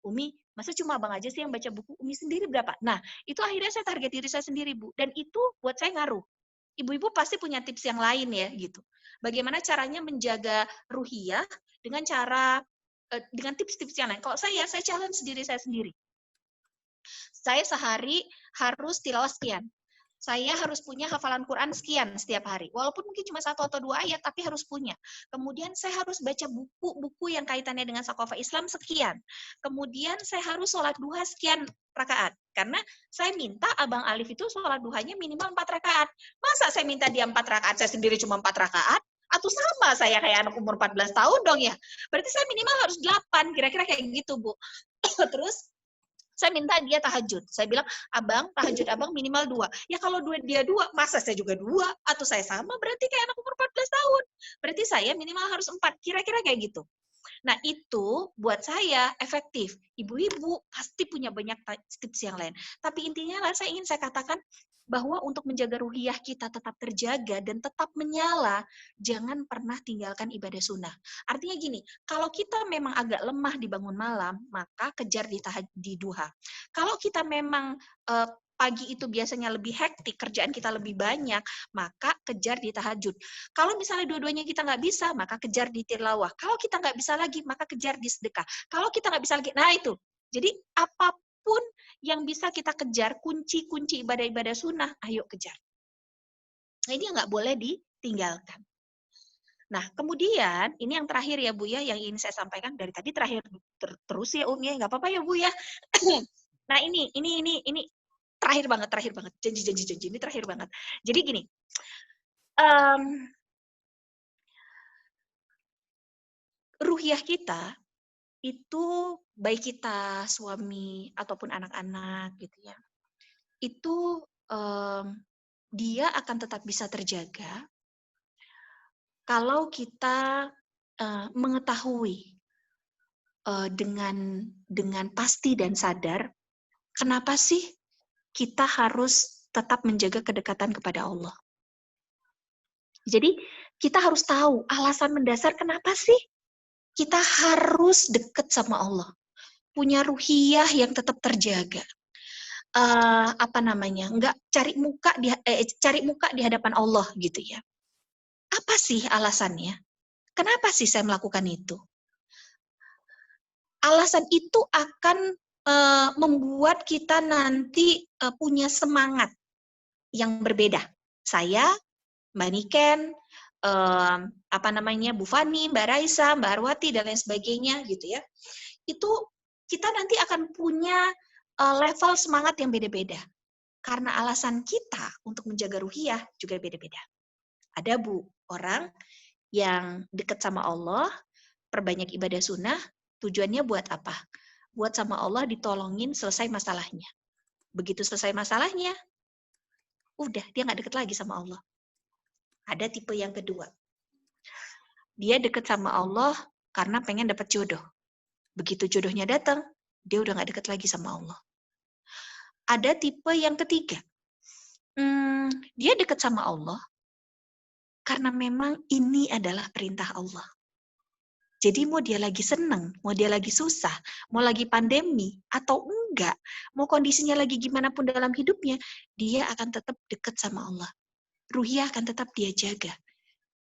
Umi, masa cuma Abang aja sih yang baca buku? Umi sendiri berapa? Nah, itu akhirnya saya target diri saya sendiri, Bu. Dan itu buat saya ngaruh. Ibu-ibu pasti punya tips yang lain ya, gitu. Bagaimana caranya menjaga ruhiyah dengan tips-tips yang lain. Kalau saya challenge diri saya sendiri. Saya sehari harus tilawah sekian. Saya harus punya hafalan Quran sekian setiap hari. Walaupun mungkin cuma 1 atau 2 ayat, tapi harus punya. Kemudian saya harus baca buku-buku yang kaitannya dengan Saqafah Islam sekian. Kemudian saya harus sholat duha sekian rakaat. Karena saya minta Abang Alif itu sholat duhanya minimal 4 rakaat. Masa saya minta dia 4 rakaat, saya sendiri cuma 4 rakaat? Atau sama saya kayak anak umur 14 tahun dong ya? Berarti saya minimal harus 8, kira-kira kayak gitu, Bu. Terus saya minta dia tahajud. Saya bilang, Abang, tahajud Abang minimal 2. Ya kalau dia 2, masa saya juga 2? Atau saya sama berarti kayak anak umur 14 tahun. Berarti saya minimal harus 4. Kira-kira kayak gitu. Nah, itu buat saya efektif. Ibu-ibu pasti punya banyak tips yang lain. Tapi intinya saya ingin saya katakan bahwa untuk menjaga ruhiyah kita tetap terjaga dan tetap menyala, jangan pernah tinggalkan ibadah sunnah. Artinya gini, kalau kita memang agak lemah di bangun malam, maka kejar di duha. Kalau kita memang pagi itu biasanya lebih hektik, kerjaan kita lebih banyak, maka kejar di tahajud. Kalau misalnya dua-duanya kita nggak bisa, maka kejar di tilawah. Kalau kita nggak bisa lagi, maka kejar di sedekah. Kalau kita nggak bisa lagi, nah itu. Jadi apapun yang bisa kita kejar, kunci-kunci ibadah-ibadah sunnah, ayo kejar. Nah, ini nggak boleh ditinggalkan. Nah, kemudian ini yang terakhir ya Bu ya, yang ingin saya sampaikan dari tadi terakhir terus ya ya, nggak apa-apa ya Bu ya. Nah ini terakhir banget, janji ini terakhir banget. Jadi gini, ruhiyah kita itu baik kita suami ataupun anak-anak gitu ya, itu dia akan tetap bisa terjaga kalau kita mengetahui dengan pasti dan sadar kenapa sih kita harus tetap menjaga kedekatan kepada Allah. Jadi kita harus tahu alasan mendasar kenapa sih kita harus dekat sama Allah, punya ruhiyah yang tetap terjaga. Nggak cari muka di hadapan Allah gitu ya. Apa sih alasannya? Kenapa sih saya melakukan itu? Alasan itu akan membuat kita nanti punya semangat yang berbeda. Saya, Mbak Niken, Bu Fani, Mbak Raisa, Mbak Arwati, dan lain sebagainya gitu ya. Itu kita nanti akan punya level semangat yang beda-beda. Karena alasan kita untuk menjaga ruhiyah juga beda-beda. Ada orang yang dekat sama Allah, perbanyak ibadah sunnah, tujuannya buat apa? Buat sama Allah ditolongin selesai masalahnya. Begitu selesai masalahnya, udah dia nggak deket lagi sama Allah. Ada tipe yang kedua. Dia deket sama Allah karena pengen dapat jodoh. Begitu jodohnya datang, dia udah nggak deket lagi sama Allah. Ada tipe yang ketiga. Dia deket sama Allah karena memang ini adalah perintah Allah. Jadi mau dia lagi seneng, mau dia lagi susah, mau lagi pandemi, atau enggak, mau kondisinya lagi gimana pun dalam hidupnya, dia akan tetap dekat sama Allah. Ruhiyah akan tetap dia jaga.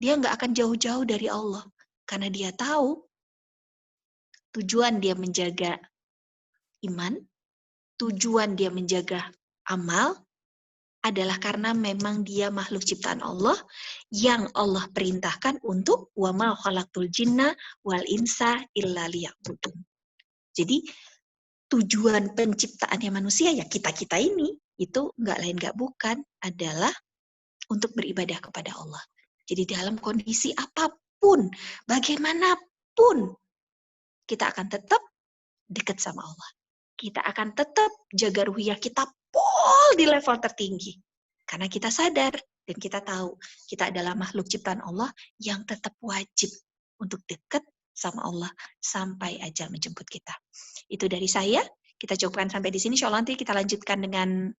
Dia nggak akan jauh-jauh dari Allah. Karena dia tahu tujuan dia menjaga iman, tujuan dia menjaga amal, adalah karena memang dia makhluk ciptaan Allah yang Allah perintahkan untuk wa ma khalaqtul jinna wal insa illa liya'budun. Jadi tujuan penciptaannya manusia ya kita-kita ini itu nggak lain nggak bukan adalah untuk beribadah kepada Allah. Jadi dalam kondisi apapun, bagaimanapun, kita akan tetap dekat sama Allah. Kita akan tetap jaga ruhiyah kita pol di level tertinggi. Karena kita sadar dan kita tahu kita adalah makhluk ciptaan Allah yang tetap wajib untuk dekat sama Allah sampai ajal menjemput kita. Itu dari saya. Kita cukupkan sampai di sini. Insya Allah nanti kita lanjutkan dengan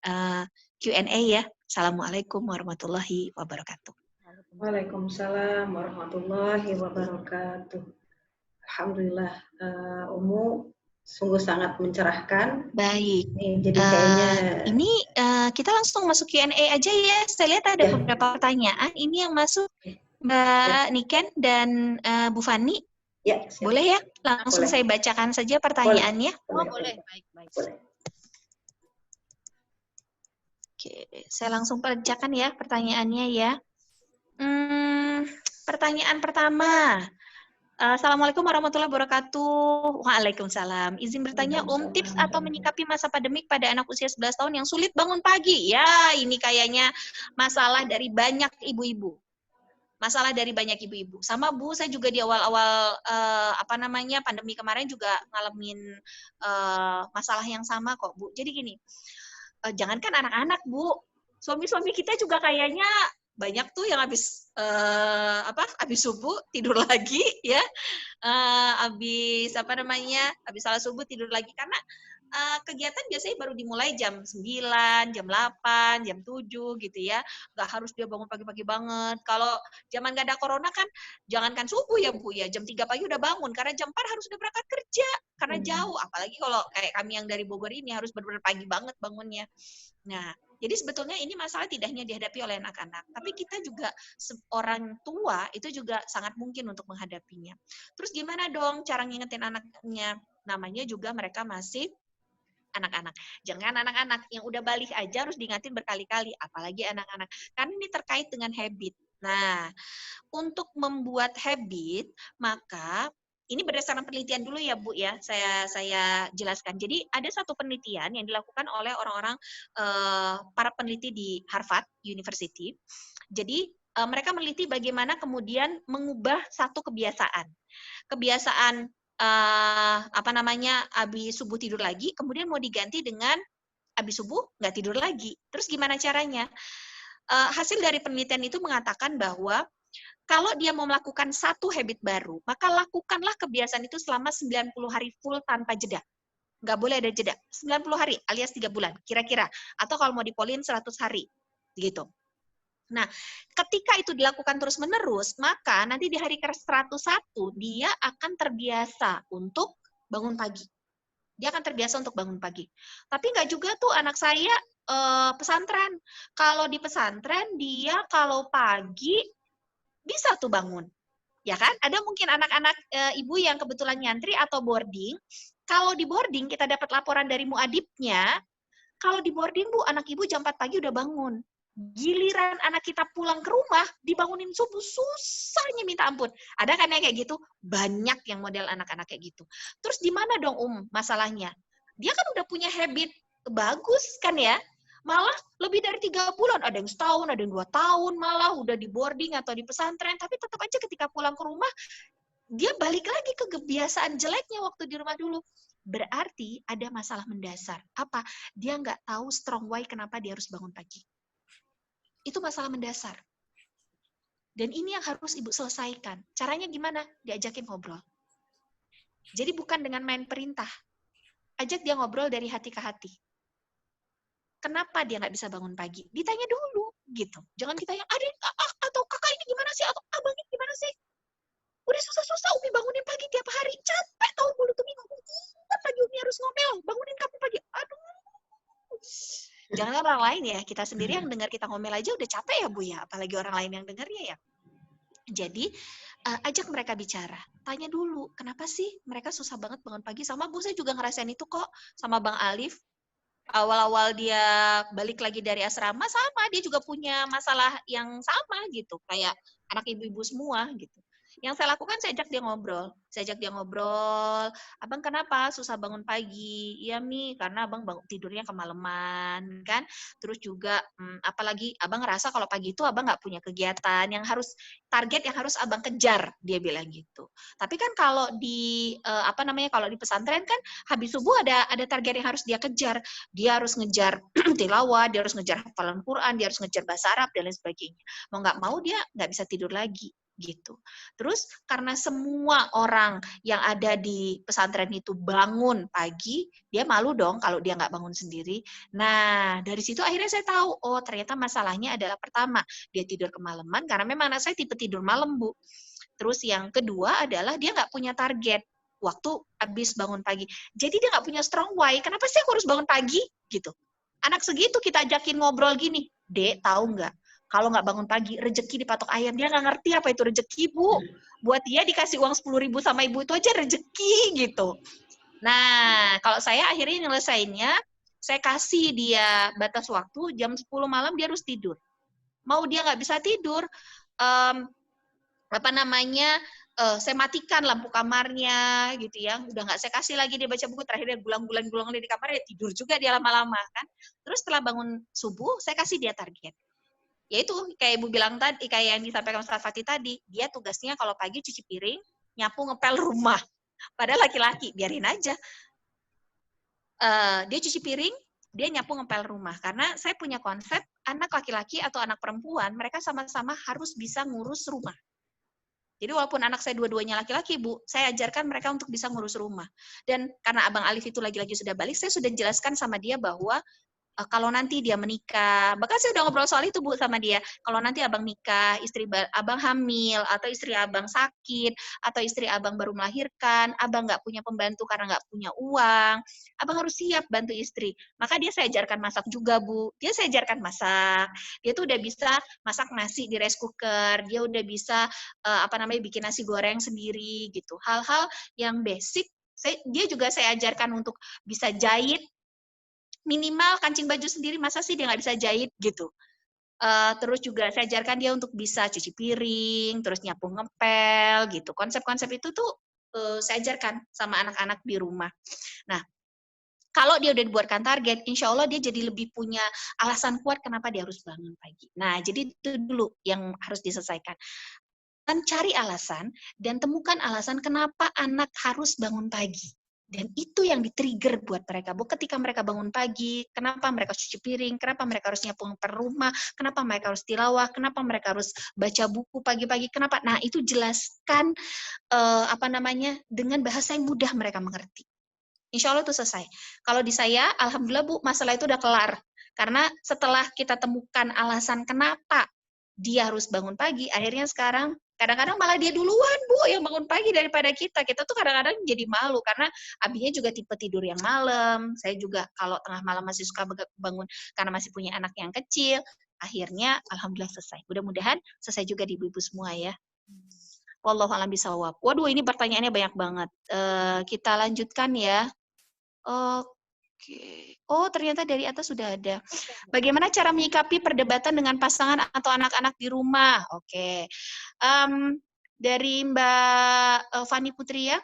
Q&A ya. Assalamualaikum warahmatullahi wabarakatuh. Waalaikumsalam warahmatullahi wabarakatuh. Alhamdulillah, sungguh sangat mencerahkan. Baik. Jadi kayaknya ini kita langsung masuk Q&A aja ya. Saya lihat ada beberapa pertanyaan. Ini yang masuk Mbak Niken dan Bu Fani. Ya, boleh ya? Langsung saya bacakan saja pertanyaannya. Boleh. Baik. Boleh. Oke, saya langsung bacakan ya pertanyaannya ya. Pertanyaan pertama. Assalamualaikum warahmatullahi wabarakatuh. Waalaikumsalam. Izin bertanya, tips atau menyikapi masa pandemik pada anak usia 11 tahun yang sulit bangun pagi. Ya, ini kayaknya masalah dari banyak ibu-ibu. Sama Bu, saya juga di awal-awal pandemi kemarin juga ngalamin masalah yang sama kok, Bu. Jadi gini, jangankan anak-anak, Bu. Suami-suami kita juga kayaknya banyak tuh yang habis subuh tidur lagi ya, habis salat subuh tidur lagi karena kegiatan biasanya baru dimulai jam 9, jam 8, jam 7 gitu ya. Nggak harus dia bangun pagi-pagi banget. Kalau zaman nggak ada corona kan, jangankan subuh ya Bu ya, jam 3 pagi udah bangun karena jam 4 harus udah berangkat kerja karena jauh. Apalagi kalau kayak kami yang dari Bogor ini harus benar-benar pagi banget bangunnya. Nah, jadi sebetulnya ini masalah tidak hanya dihadapi oleh anak-anak, tapi kita juga orang tua itu juga sangat mungkin untuk menghadapinya. Terus gimana dong cara ngingetin anaknya? Namanya juga mereka masih anak-anak. Jangan anak-anak yang udah balik aja harus diingatin berkali-kali, apalagi anak-anak. Karena ini terkait dengan habit. Nah, untuk membuat habit, maka ini berdasarkan penelitian dulu ya Bu ya, saya jelaskan. Jadi ada satu penelitian yang dilakukan oleh orang-orang para peneliti di Harvard University. Jadi mereka meneliti bagaimana kemudian mengubah satu kebiasaan. Kebiasaan habis subuh tidur lagi, kemudian mau diganti dengan habis subuh nggak tidur lagi. Terus gimana caranya? Hasil dari penelitian itu mengatakan bahwa kalau dia mau melakukan satu habit baru, maka lakukanlah kebiasaan itu selama 90 hari full tanpa jeda. Nggak boleh ada jeda. 90 hari alias 3 bulan, kira-kira. Atau kalau mau dipolin 100 hari. Gitu. Nah, ketika itu dilakukan terus-menerus, maka nanti di hari ke-101, dia akan terbiasa untuk bangun pagi. Dia akan terbiasa untuk bangun pagi. Tapi nggak juga tuh anak saya pesantren. Kalau di pesantren, dia kalau pagi bisa tuh bangun. Ya kan? Ada mungkin anak-anak ibu yang kebetulan nyantri atau boarding. Kalau di boarding, kita dapat laporan dari muadibnya, kalau di boarding, Bu, anak ibu jam 4 pagi udah bangun. Giliran anak kita pulang ke rumah, dibangunin subuh, susahnya minta ampun. Ada kan yang kayak gitu? Banyak yang model anak-anak kayak gitu. Terus di mana dong, masalahnya? Dia kan udah punya habit bagus kan ya? Malah lebih dari 3 bulan, ada yang setahun, ada yang 2 tahun, malah udah di boarding atau di pesantren, tapi tetap aja ketika pulang ke rumah, dia balik lagi ke kebiasaan jeleknya waktu di rumah dulu. Berarti ada masalah mendasar. Apa? Dia nggak tahu strong why kenapa dia harus bangun pagi. Itu masalah mendasar. Dan ini yang harus Ibu selesaikan. Caranya gimana? Diajakin ngobrol. Jadi bukan dengan main perintah. Ajak dia ngobrol dari hati ke hati. Kenapa dia nggak bisa bangun pagi? Ditanya dulu, gitu. Jangan ditanya, adik atau kakak ini gimana sih? Atau abang ini gimana sih? Udah susah-susah Umi bangunin pagi tiap hari. Capek tau bulu tuh minggu. Pagi Umi harus ngomel. Bangunin kamu pagi. Aduh. Jangan orang lain ya. Kita sendiri yang dengar kita ngomel aja udah capek ya Bu ya. Apalagi orang lain yang dengarnya ya. Jadi ajak mereka bicara. Tanya dulu. Kenapa sih mereka susah banget bangun pagi? Sama Bu saya juga ngerasain itu kok. Sama Bang Alif. Awal-awal dia balik lagi dari asrama sama. Dia juga punya masalah yang sama gitu. Kayak anak ibu-ibu semua gitu. Yang saya lakukan, saya ajak dia ngobrol. Saya ajak dia ngobrol, abang kenapa susah bangun pagi? Iya Mi, karena abang tidurnya kemalaman, kan? Terus juga, apalagi abang ngerasa kalau pagi itu abang nggak punya kegiatan, yang harus target yang harus abang kejar, dia bilang gitu. Tapi kan kalau di kalau di pesantren kan habis subuh ada target yang harus dia kejar. Dia harus ngejar tilawah, dia harus ngejar hafalan Quran, dia harus ngejar bahasa Arab dan lain sebagainya. Mau nggak mau dia nggak bisa tidur lagi. Gitu. Terus karena semua orang yang ada di pesantren itu bangun pagi, dia malu dong kalau dia nggak bangun sendiri. Nah, dari situ akhirnya saya tahu, oh ternyata masalahnya adalah pertama, dia tidur kemalaman, karena memang anak saya tipe tidur malam, Bu. Terus yang kedua adalah dia nggak punya target waktu habis bangun pagi. Jadi dia nggak punya strong why, kenapa sih aku harus bangun pagi? Gitu. Anak segitu kita ajakin ngobrol gini, Dek, tahu nggak? Kalau nggak bangun pagi, rezeki dipatok ayam. Dia nggak ngerti apa itu rezeki, Bu. Buat dia dikasih uang 10.000 sama ibu itu aja rezeki, gitu. Nah, kalau saya akhirnya nyelesainnya, saya kasih dia batas waktu, jam 10 malam dia harus tidur. Mau dia nggak bisa tidur, saya matikan lampu kamarnya, gitu ya. Udah nggak saya kasih lagi dia baca buku, terakhir dia gulang-gulang di kamar, dia tidur juga dia lama-lama, kan. Terus setelah bangun subuh, saya kasih dia target. Yaitu kayak Ibu bilang tadi, kayak yang disampaikan Ustaz Fatih tadi, dia tugasnya kalau pagi cuci piring, nyapu ngepel rumah. Padahal laki-laki, biarin aja. Dia cuci piring, dia nyapu ngepel rumah. Karena saya punya konsep, anak laki-laki atau anak perempuan, mereka sama-sama harus bisa ngurus rumah. Jadi walaupun anak saya dua-duanya laki-laki, Bu, saya ajarkan mereka untuk bisa ngurus rumah. Dan karena Abang Alif itu lagi-lagi sudah balik, saya sudah jelaskan sama dia bahwa kalau nanti dia menikah, bahkan saya udah ngobrol soal itu Bu sama dia, kalau nanti abang nikah, istri abang hamil, atau istri abang sakit, atau istri abang baru melahirkan, abang nggak punya pembantu karena nggak punya uang, abang harus siap bantu istri. Maka dia saya ajarkan masak juga Bu, dia saya ajarkan masak, dia tuh udah bisa masak nasi di rice cooker, dia udah bisa bikin nasi goreng sendiri gitu. Hal-hal yang basic, dia juga saya ajarkan untuk bisa jahit, minimal kancing baju sendiri, masa sih dia nggak bisa jahit gitu. Terus juga saya ajarkan dia untuk bisa cuci piring, terus nyapu ngepel gitu. Konsep-konsep itu tuh saya ajarkan sama anak-anak di rumah. Nah, kalau dia udah dibuatkan target, insya Allah dia jadi lebih punya alasan kuat kenapa dia harus bangun pagi. Nah, jadi itu dulu yang harus diselesaikan. Dan cari alasan dan temukan alasan kenapa anak harus bangun pagi. Dan itu yang di-trigger buat mereka. Ketika mereka bangun pagi, kenapa mereka cuci piring, kenapa mereka harus nyapu rumah, kenapa mereka harus tilawah, kenapa mereka harus baca buku pagi-pagi, kenapa? Nah, itu jelaskan dengan bahasa yang mudah mereka mengerti. Insya Allah itu selesai. Kalau di saya, alhamdulillah Bu, masalah itu udah kelar. Karena setelah kita temukan alasan kenapa dia harus bangun pagi, akhirnya sekarang kadang-kadang malah dia duluan Bu yang bangun pagi daripada kita. Kita tuh kadang-kadang jadi malu karena abinya juga tipe tidur yang malam. Saya juga kalau tengah malam masih suka bangun karena masih punya anak yang kecil. Akhirnya alhamdulillah selesai. Mudah-mudahan selesai juga di ibu-ibu semua ya. Wallahu a'lam bishawab. Waduh, ini pertanyaannya banyak banget. Kita lanjutkan ya. Oke. Oh, ternyata dari atas sudah ada. Bagaimana cara menyikapi perdebatan dengan pasangan atau anak-anak di rumah? Oke. Dari Mbak Fani Putri ya.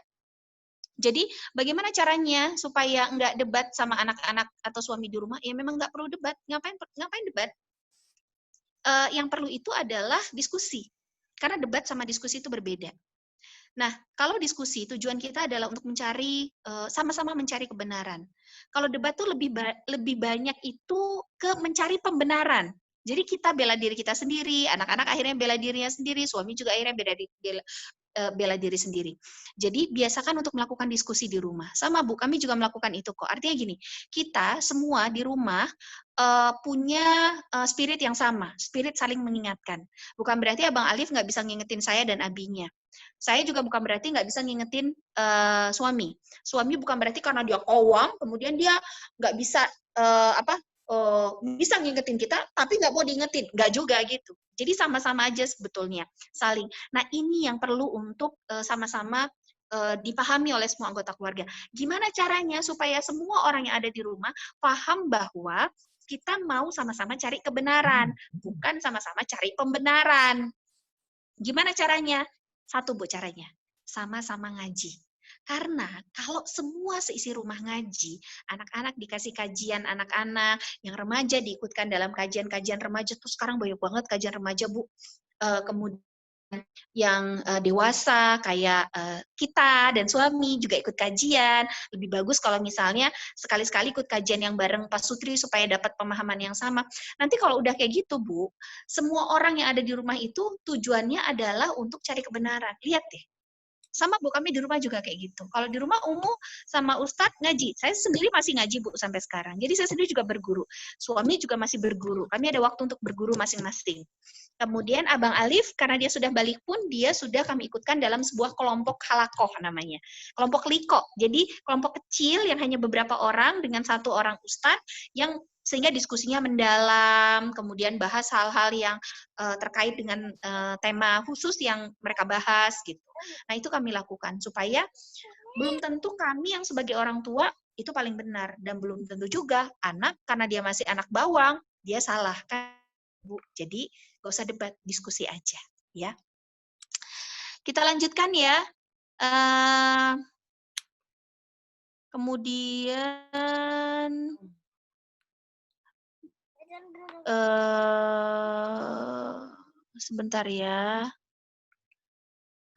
Jadi, bagaimana caranya supaya nggak debat sama anak-anak atau suami di rumah? Ya memang nggak perlu debat. Ngapain debat? Yang perlu itu adalah diskusi. Karena debat sama diskusi itu berbeda. Nah, kalau diskusi, tujuan kita adalah untuk mencari, sama-sama mencari kebenaran. Kalau debat tuh lebih banyak itu ke mencari pembenaran. Jadi kita bela diri kita sendiri, anak-anak akhirnya bela dirinya sendiri, suami juga akhirnya bela diri sendiri. Jadi biasakan untuk melakukan diskusi di rumah. Sama Bu, kami juga melakukan itu kok. Artinya gini, kita semua di rumah punya spirit yang sama, spirit saling mengingatkan. Bukan berarti Abang Alif nggak bisa ngingetin saya dan abinya. Saya juga bukan berarti nggak bisa ngingetin suami. Suami bukan berarti karena dia kawam, kemudian dia nggak bisa bisa ngingetin kita, tapi nggak mau diingetin. Nggak juga gitu. Jadi sama-sama aja sebetulnya, saling. Nah, ini yang perlu untuk sama-sama dipahami oleh semua anggota keluarga. Gimana caranya supaya semua orang yang ada di rumah paham bahwa kita mau sama-sama cari kebenaran, bukan sama-sama cari pembenaran. Gimana caranya? Satu Bu caranya, sama-sama ngaji. Karena kalau semua seisi rumah ngaji, anak-anak dikasih kajian anak-anak, yang remaja diikutkan dalam kajian-kajian remaja, tuh sekarang banyak banget kajian remaja Bu. Kemudian yang dewasa kayak kita dan suami juga ikut kajian. Lebih bagus kalau misalnya sekali-sekali ikut kajian yang bareng Pak Sutri supaya dapat pemahaman yang sama. Nanti kalau udah kayak gitu Bu, semua orang yang ada di rumah itu tujuannya adalah untuk cari kebenaran. Lihat deh. Sama Bu, kami di rumah juga kayak gitu. Kalau di rumah Umu sama Ustadz ngaji. Saya sendiri masih ngaji Bu sampai sekarang. Jadi saya sendiri juga berguru. Suami juga masih berguru. Kami ada waktu untuk berguru masing-masing. Kemudian Abang Alif, karena dia sudah balik pun, dia sudah kami ikutkan dalam sebuah kelompok halakoh namanya. Kelompok liko. Jadi kelompok kecil yang hanya beberapa orang dengan satu orang Ustadz yang sehingga diskusinya mendalam, kemudian bahas hal-hal yang terkait dengan tema khusus yang mereka bahas gitu. Nah, itu kami lakukan supaya belum tentu kami yang sebagai orang tua itu paling benar dan belum tentu juga anak karena dia masih anak bawang, dia salah kan Bu. Jadi gak usah debat, diskusi aja ya. Kita lanjutkan ya. Kemudian sebentar ya.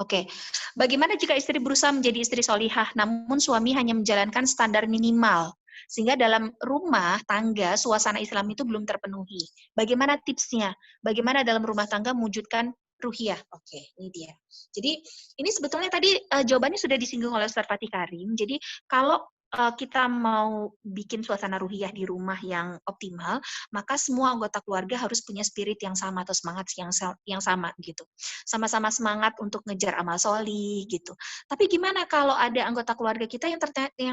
Oke, bagaimana jika istri berusaha menjadi istri solihah, namun suami hanya menjalankan standar minimal, sehingga dalam rumah tangga suasana Islam itu belum terpenuhi. Bagaimana tipsnya? Bagaimana dalam rumah tangga mewujudkan ruhiyah? Oke, ini dia. Jadi ini sebetulnya tadi jawabannya sudah disinggung oleh Ustaz Fatih Karim. Jadi kalau kita mau bikin suasana ruhiyah di rumah yang optimal, maka semua anggota keluarga harus punya spirit yang sama atau semangat yang sama gitu. Sama-sama semangat untuk ngejar amal solih gitu. Tapi gimana kalau ada anggota keluarga kita yang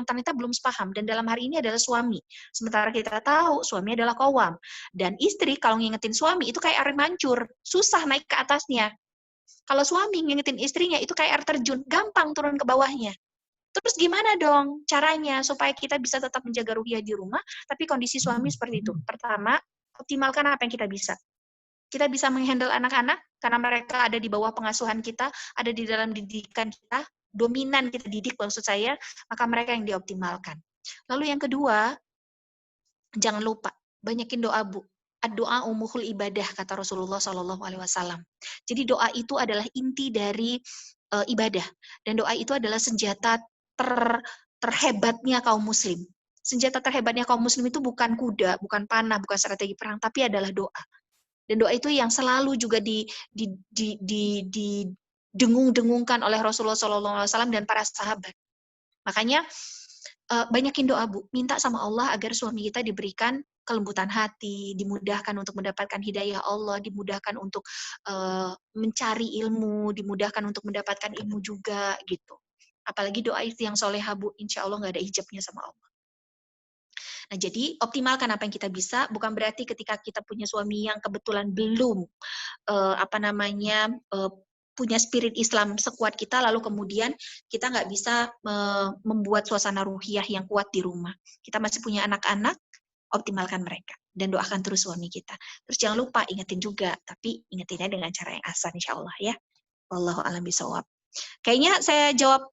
ternyata belum sepaham dan dalam hari ini adalah suami. Sementara kita tahu suami adalah qawwam dan istri kalau ngingetin suami itu kayak air mancur, susah naik ke atasnya. Kalau suami ngingetin istrinya itu kayak air terjun, gampang turun ke bawahnya. Terus gimana dong caranya supaya kita bisa tetap menjaga ruhiyah di rumah, tapi kondisi suami seperti itu? Pertama, optimalkan apa yang kita bisa. kita bisa menghandle anak-anak karena mereka ada di bawah pengasuhan kita, ada di dalam didikan kita, dominan kita didik maksud saya, maka mereka yang dioptimalkan. Lalu yang kedua, jangan lupa banyakin doa, Bu. Doa umuhul ibadah, kata Rasulullah SAW. Jadi doa itu adalah inti dari ibadah, dan doa itu adalah senjata terhebatnya kaum muslim. Senjata terhebatnya kaum muslim itu bukan kuda, bukan panah, bukan strategi perang, tapi adalah doa. Dan doa itu yang selalu juga didengung-dengungkan oleh Rasulullah SAW dan para sahabat. Makanya banyakin doa, Bu. Minta sama Allah agar suami kita diberikan kelembutan hati, dimudahkan untuk mendapatkan hidayah Allah, dimudahkan untuk mencari ilmu, dimudahkan untuk mendapatkan ilmu juga, gitu. Apalagi doa itu yang solehah, Bu, insya Allah nggak ada hijabnya sama Allah. Nah, jadi optimalkan apa yang kita bisa, bukan berarti ketika kita punya suami yang kebetulan belum punya spirit Islam sekuat kita, lalu kemudian kita nggak bisa membuat suasana ruhiyah yang kuat di rumah. Kita masih punya anak-anak, optimalkan mereka dan doakan terus suami kita. Terus jangan lupa ingetin juga, tapi ingetinnya dengan cara yang ahsan, insya Allah ya. Wallahu a'lam bishawab. Kayaknya saya jawab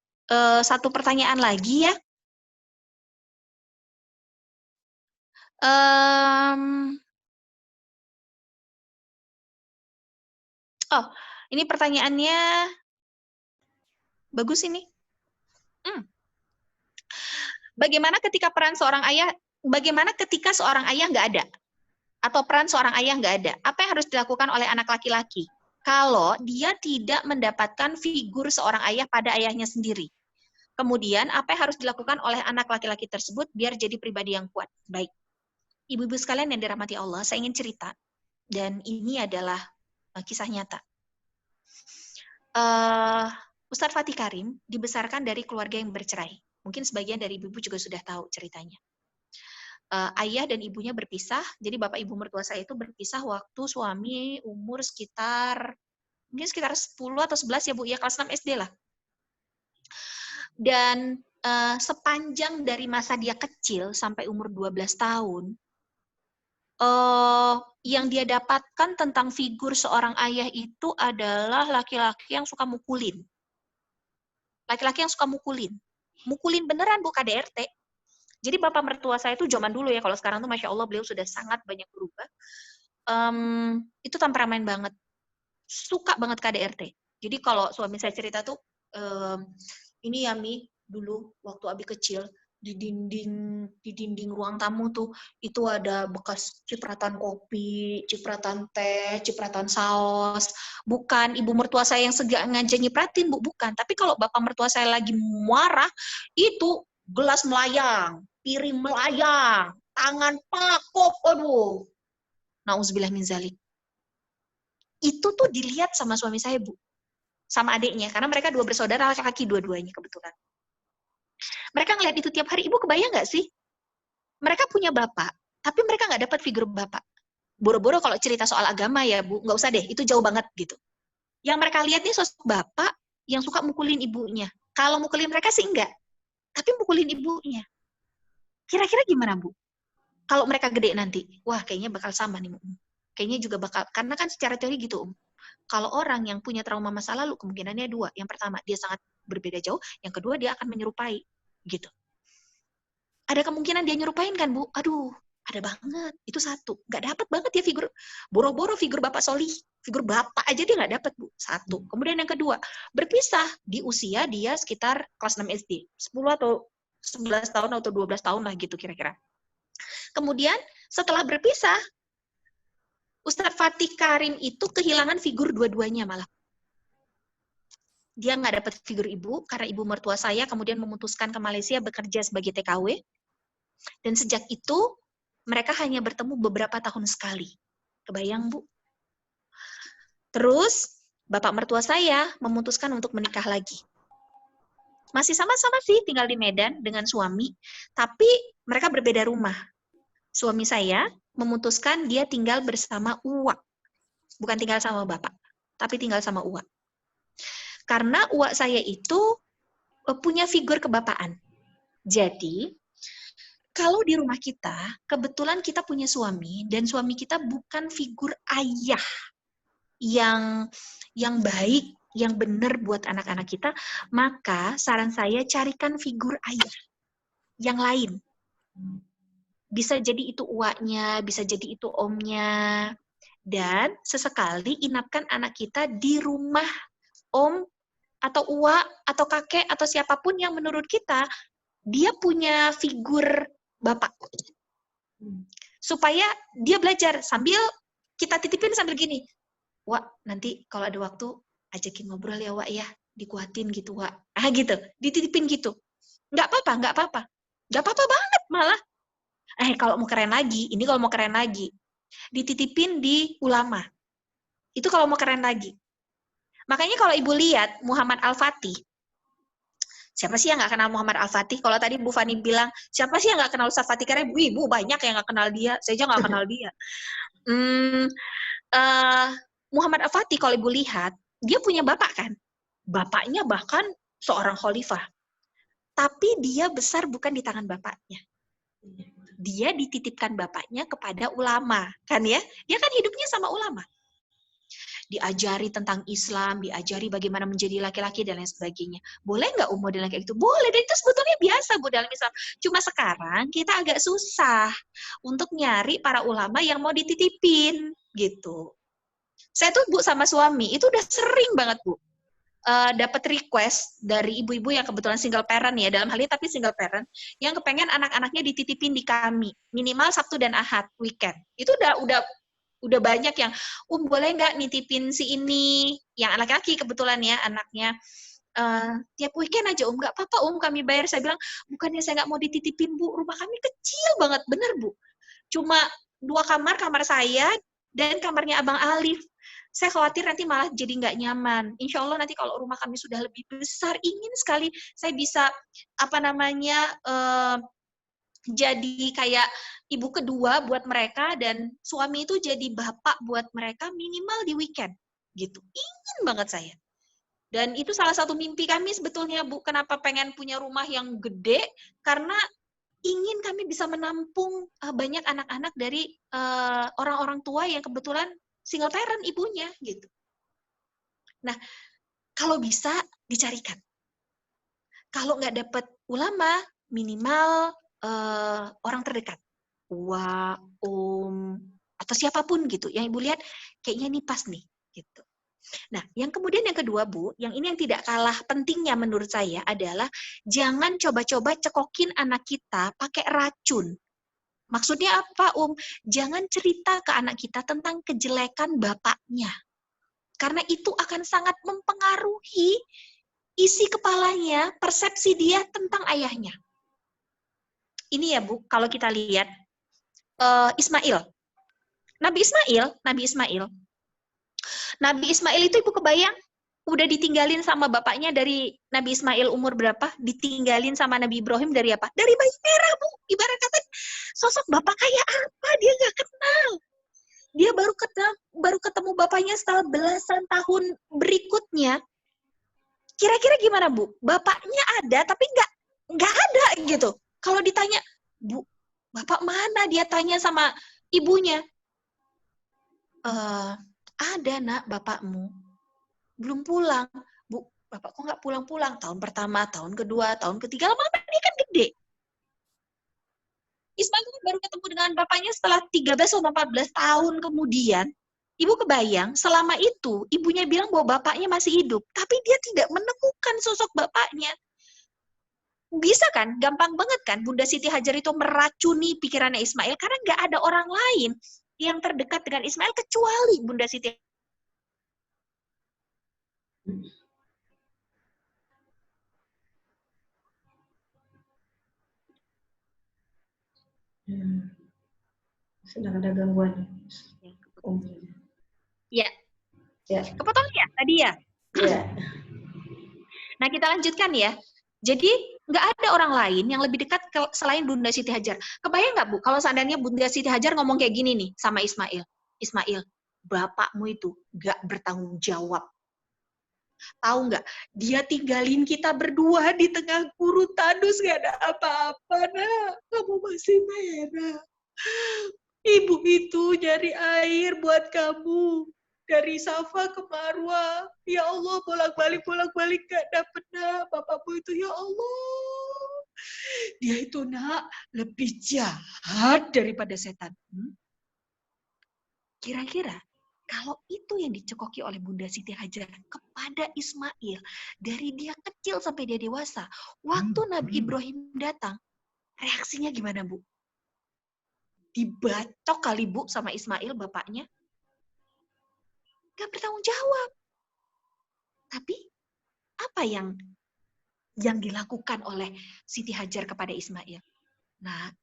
satu pertanyaan lagi ya. Oh, ini pertanyaannya bagus ini. Bagaimana ketika seorang ayah nggak ada? Atau peran seorang ayah nggak ada? Apa yang harus dilakukan oleh anak laki-laki kalau dia tidak mendapatkan figur seorang ayah pada ayahnya sendiri? Kemudian, apa yang harus dilakukan oleh anak laki-laki tersebut biar jadi pribadi yang kuat? Baik. Ibu-ibu sekalian yang dirahmati Allah, saya ingin cerita. Dan ini adalah kisah nyata. Ustadz Fatih Karim dibesarkan dari keluarga yang bercerai. Mungkin sebagian dari ibu-ibu juga sudah tahu ceritanya. Ayah dan ibunya berpisah, jadi bapak ibu mertua saya itu berpisah waktu suami umur sekitar 10 atau 11 ya Bu, ya kelas 6 SD lah. Dan sepanjang dari masa dia kecil sampai umur 12 tahun, yang dia dapatkan tentang figur seorang ayah itu adalah laki-laki yang suka mukulin. Laki-laki yang suka mukulin. Mukulin beneran, Bu, KDRT. Jadi bapak mertua saya itu zaman dulu ya, kalau sekarang tuh Masya Allah beliau sudah sangat banyak berubah. Itu temperamen banget. Suka banget KDRT. Jadi kalau suami saya cerita tuh, ini ya Mi, dulu waktu Abi kecil, di dinding ruang tamu tuh, itu ada bekas cipratan kopi, cipratan teh, cipratan saus. Bukan ibu mertua saya yang sengaja nyipratin, Bu, bukan. Tapi kalau bapak mertua saya lagi marah, itu gelas melayang, piring melayang, tangan pakop, aduh. Nauzubillah min zalik. Itu tuh dilihat sama suami saya, Bu. Sama adiknya, karena mereka dua bersaudara, laki-laki dua-duanya kebetulan. Mereka ngeliat itu tiap hari. Ibu kebayang nggak sih? Mereka punya bapak, tapi mereka nggak dapat figur bapak. Boro-boro kalau cerita soal agama ya, Bu, nggak usah deh, itu jauh banget gitu. Yang mereka lihat nih sosok bapak yang suka mukulin ibunya. Kalau mukulin mereka sih enggak, tapi mukulin ibunya. Kira-kira gimana, Bu? Kalau mereka gede nanti, wah kayaknya bakal sama nih, kayaknya juga bakal, karena kan secara teori gitu, Kalau orang yang punya trauma masa lalu, kemungkinannya dua. Yang pertama, dia sangat berbeda jauh. Yang kedua, dia akan menyerupai. Gitu. Ada kemungkinan dia nyerupain kan, Bu? Aduh, ada banget. Itu satu. Nggak dapat banget ya figur, boro-boro figur Bapak Solih. Figur Bapak aja dia nggak dapat, Bu. Satu. Kemudian yang kedua, berpisah di usia dia sekitar kelas 6 SD. 10 atau 11 tahun atau 12 tahun lah gitu kira-kira. Kemudian setelah berpisah, Ustadz Fatih Karim itu kehilangan figur dua-duanya malah. Dia nggak dapat figur ibu, karena ibu mertua saya kemudian memutuskan ke Malaysia bekerja sebagai TKW. Dan sejak itu, mereka hanya bertemu beberapa tahun sekali. Kebayang, Bu? Terus, bapak mertua saya memutuskan untuk menikah lagi. Masih sama-sama sih tinggal di Medan dengan suami, tapi mereka berbeda rumah. Suami saya memutuskan dia tinggal bersama uwak. Bukan tinggal sama bapak, tapi tinggal sama uwak. Karena uwak saya itu punya figur kebapaan. Jadi, kalau di rumah kita, kebetulan kita punya suami, dan suami kita bukan figur ayah yang baik, yang benar buat anak-anak kita, maka saran saya carikan figur ayah yang lain. Bisa jadi itu uaknya, bisa jadi itu omnya, dan sesekali inapkan anak kita di rumah om atau uak atau kakek atau siapapun yang menurut kita dia punya figur bapak. Supaya dia belajar sambil kita titipin sambil gini, Wak, nanti kalau ada waktu ajakin ngobrol ya Wak ya, dikuatin gitu Wak. Gitu, dititipin gitu. Nggak apa-apa banget malah. Kalau mau keren lagi, dititipin di ulama. Itu kalau mau keren lagi. Makanya kalau Ibu lihat Muhammad Al-Fatih, siapa sih yang nggak kenal Muhammad Al-Fatih? Kalau tadi Bu Fani bilang, siapa sih yang nggak kenal Ustaz Fatih? Karena Ibu banyak yang nggak kenal dia, saya aja nggak kenal dia. Muhammad Al-Fatih kalau Ibu lihat, dia punya bapak kan? Bapaknya bahkan seorang khalifah. Tapi dia besar bukan di tangan bapaknya. Dia dititipkan bapaknya kepada ulama, kan ya? Dia kan hidupnya sama ulama. Diajari tentang Islam, diajari bagaimana menjadi laki-laki dan lain sebagainya. Boleh nggak model kayak gitu? Boleh, dan itu sebetulnya biasa Bu dalam Islam. Cuma sekarang kita agak susah untuk nyari para ulama yang mau dititipin, gitu. Saya tuh Bu sama suami, itu udah sering banget Bu. Dapat request dari ibu-ibu yang kebetulan single parent ya, dalam hal ini tapi single parent, yang kepengen anak-anaknya dititipin di kami, minimal Sabtu dan Ahad, weekend. Itu udah banyak yang, boleh nggak nitipin si ini, yang laki-laki kebetulan ya anaknya, tiap weekend aja nggak apa-apa kami bayar. Saya bilang, bukannya saya nggak mau dititipin Bu, rumah kami kecil banget, bener Bu. Cuma 2 kamar saya, dan kamarnya Abang Alif. Saya khawatir nanti malah jadi nggak nyaman. Insya Allah nanti kalau rumah kami sudah lebih besar, ingin sekali saya bisa, jadi kayak ibu kedua buat mereka, dan suami itu jadi bapak buat mereka minimal di weekend. Gitu. Ingin banget saya. Dan itu salah satu mimpi kami sebetulnya Bu, kenapa pengen punya rumah yang gede, karena ingin kami bisa menampung banyak anak-anak dari orang-orang tua yang kebetulan single parent ibunya gitu. Nah, kalau bisa dicarikan. Kalau nggak dapat ulama, minimal orang terdekat, om atau siapapun gitu. Yang Ibu lihat kayaknya ini pas nih gitu. Nah, yang kemudian yang kedua Bu, yang ini yang tidak kalah pentingnya menurut saya adalah jangan coba-coba cekokin anak kita pakai racun. Maksudnya apa, Jangan cerita ke anak kita tentang kejelekan bapaknya. Karena itu akan sangat mempengaruhi isi kepalanya, persepsi dia tentang ayahnya. Ini ya Bu, kalau kita lihat Ismail. Nabi Ismail itu Ibu kebayang udah ditinggalin sama bapaknya dari Nabi Ismail umur berapa? Ditinggalin sama Nabi Ibrahim dari apa? Dari bayi merah, Bu. Ibarat kata sosok bapak kayak apa dia nggak kenal. Dia baru ketemu bapaknya setelah belasan tahun berikutnya. Kira-kira gimana, Bu? Bapaknya ada tapi nggak ada gitu. Kalau ditanya, Bu, bapak mana? Dia tanya sama ibunya. Ada nak bapakmu. Belum pulang. Bu, bapak kok nggak pulang-pulang? Tahun pertama, tahun kedua, tahun ketiga, lama-lama dia kan gede. Ismail baru ketemu dengan bapaknya setelah 13 atau 14 tahun kemudian. Ibu kebayang, selama itu ibunya bilang bahwa bapaknya masih hidup, tapi dia tidak menemukan sosok bapaknya. Bisa kan? Gampang banget kan Bunda Siti Hajar itu meracuni pikirannya Ismail, karena nggak ada orang lain yang terdekat dengan Ismail kecuali Bunda Siti. Sedang ada gangguan. Ya. Kepotong ya tadi ya? Ya. Nah, kita lanjutkan ya. Jadi, nggak ada orang lain yang lebih dekat selain Bunda Siti Hajar. Kebayang nggak, Bu, kalau seandainya Bunda Siti Hajar ngomong kayak gini nih sama Ismail. Ismail, bapakmu itu nggak bertanggung jawab. Tahu nggak? Dia tinggalin kita berdua di tengah gurun tandus, nggak ada apa-apa, Nak. Kamu masih merah. Ibu itu nyari air buat kamu. Dari Safa ke Marwa. Ya Allah, bolak-balik gak dapet, Nak. Bapakmu itu, ya Allah. Dia itu, Nak, lebih jahat daripada setan. Kira-kira kalau itu yang dicekoki oleh Bunda Siti Hajar kepada Ismail, dari dia kecil sampai dia dewasa, waktu Nabi Ibrahim datang, reaksinya gimana, Bu? Dibacok kali, Bu, sama Ismail, bapaknya. Gak bertanggung jawab. Tapi, apa yang dilakukan oleh Siti Hajar kepada Ismail? Nah,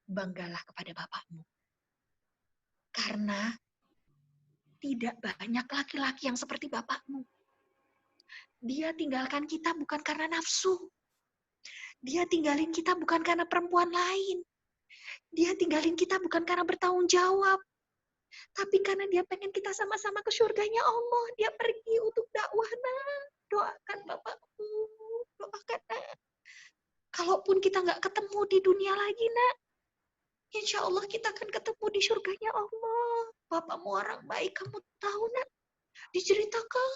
banggalah kepada bapakmu. Karena tidak banyak laki-laki yang seperti bapakmu. Dia tinggalkan kita bukan karena nafsu. Dia tinggalin kita bukan karena perempuan lain. Dia tinggalin kita bukan karena bertanggung jawab. Tapi karena dia pengen kita sama-sama ke surganya Allah. Dia pergi untuk dakwah, Nak. Doakan bapakmu. Doakan, Nak. Kalaupun kita nggak ketemu di dunia lagi, Nak, insya Allah kita akan ketemu di surganya Allah. Bapakmu orang baik, kamu tahu, Nak. Diceritakan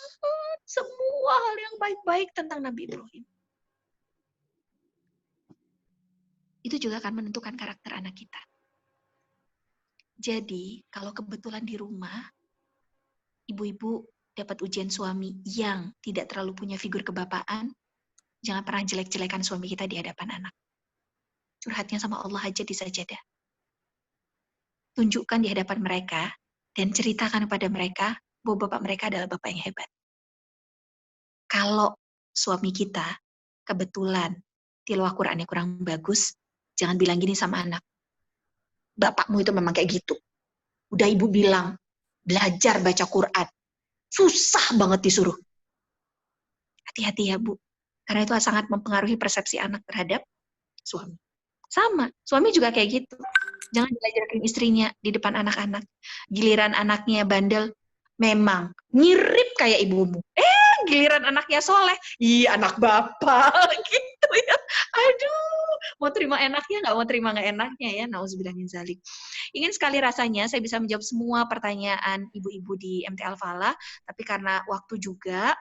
semua hal yang baik-baik tentang Nabi Ibrahim. Itu juga akan menentukan karakter anak kita. Jadi, kalau kebetulan di rumah, ibu-ibu dapat ujian suami yang tidak terlalu punya figur kebapaan, jangan pernah jelek-jelekan suami kita di hadapan anak. Curhatnya sama Allah aja di sajadah. Tunjukkan di hadapan mereka, dan ceritakan kepada mereka bahwa bapak mereka adalah bapak yang hebat. Kalau suami kita kebetulan tilawah Qur'annya kurang bagus, jangan bilang gini sama anak. Bapakmu itu memang kayak gitu. Udah ibu bilang, belajar baca Qur'an. Susah banget disuruh. Hati-hati ya, Bu. Karena itu sangat mempengaruhi persepsi anak terhadap suami. Sama, suami juga kayak gitu. Jangan diajarkan istrinya di depan anak-anak. Giliran anaknya bandel, memang mirip kayak ibumu. Giliran anaknya soleh, iya anak bapak, gitu ya. Aduh, mau terima enaknya, nggak mau terima nggak enaknya ya. Nauzubillah min dzalik. Ingin sekali rasanya saya bisa menjawab semua pertanyaan ibu-ibu di MT Al-Falah, tapi karena waktu juga,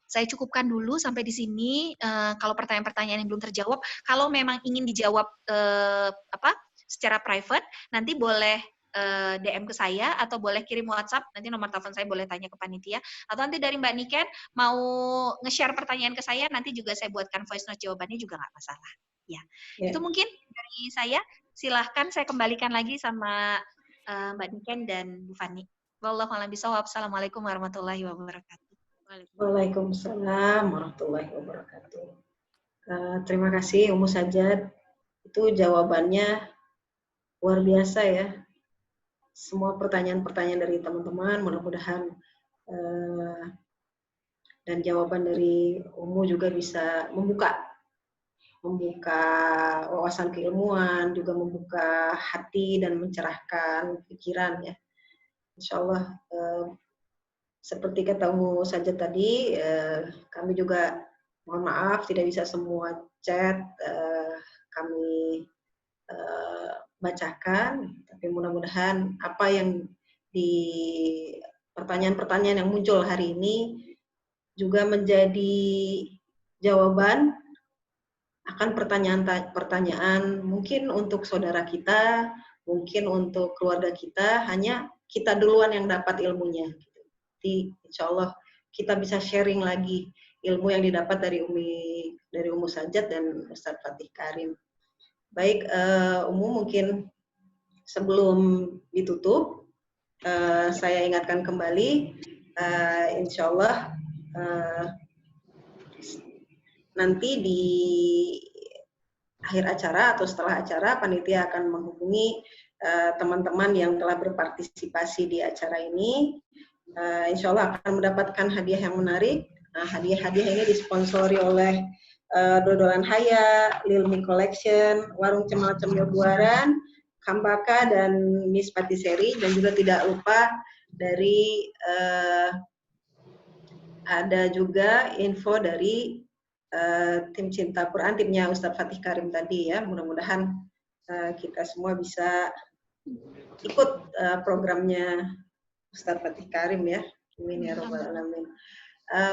saya cukupkan dulu sampai di sini. Kalau pertanyaan-pertanyaan yang belum terjawab, kalau memang ingin dijawab secara private, nanti boleh DM ke saya atau boleh kirim WhatsApp, nanti nomor telepon saya boleh tanya ke panitia, atau nanti dari Mbak Niken mau nge-share pertanyaan ke saya, nanti juga saya buatkan voice note jawabannya juga nggak masalah. Ya. Itu mungkin dari saya. Silahkan saya kembalikan lagi sama Mbak Niken dan Bu Fani. Wallahu a'lam bishawab. Assalamualaikum warahmatullahi wabarakatuh. Waalaikumsalam warahmatullahi wabarakatuh. Terima kasih Ummu Sajad. Itu jawabannya luar biasa ya. Semua pertanyaan-pertanyaan dari teman-teman, mudah-mudahan dan jawaban dari Ummu juga bisa membuka wawasan keilmuan, juga membuka hati dan mencerahkan pikiran ya. Insya Allah seperti kata Ummu Sajad tadi, kami juga mohon maaf tidak bisa semua chat kami bacakan, tapi mudah-mudahan apa yang di pertanyaan-pertanyaan yang muncul hari ini juga menjadi jawaban akan pertanyaan-pertanyaan mungkin untuk saudara kita, mungkin untuk keluarga kita, hanya kita duluan yang dapat ilmunya. Jadi insya Allah kita bisa sharing lagi ilmu yang didapat dari Ummu Sajad dan Ustadz Fatih Karim. Baik, Ummu mungkin sebelum ditutup, saya ingatkan kembali, insya Allah nanti di akhir acara atau setelah acara, panitia akan menghubungi teman-teman yang telah berpartisipasi di acara ini. Insya Allah akan mendapatkan hadiah yang menarik. Hadiah-hadiah ini disponsori oleh Dodolan Haya, Lilmi Collection, Warung Cemal Cemil Buaran, Kambaka, dan Miss Patisserie, dan juga tidak lupa dari ada juga info dari tim Cinta Quran, timnya Ustadz Fatih Karim tadi ya. Mudah-mudahan kita semua bisa ikut programnya Ustadz Fatih Karim ya. Amin ya rabbal alamin.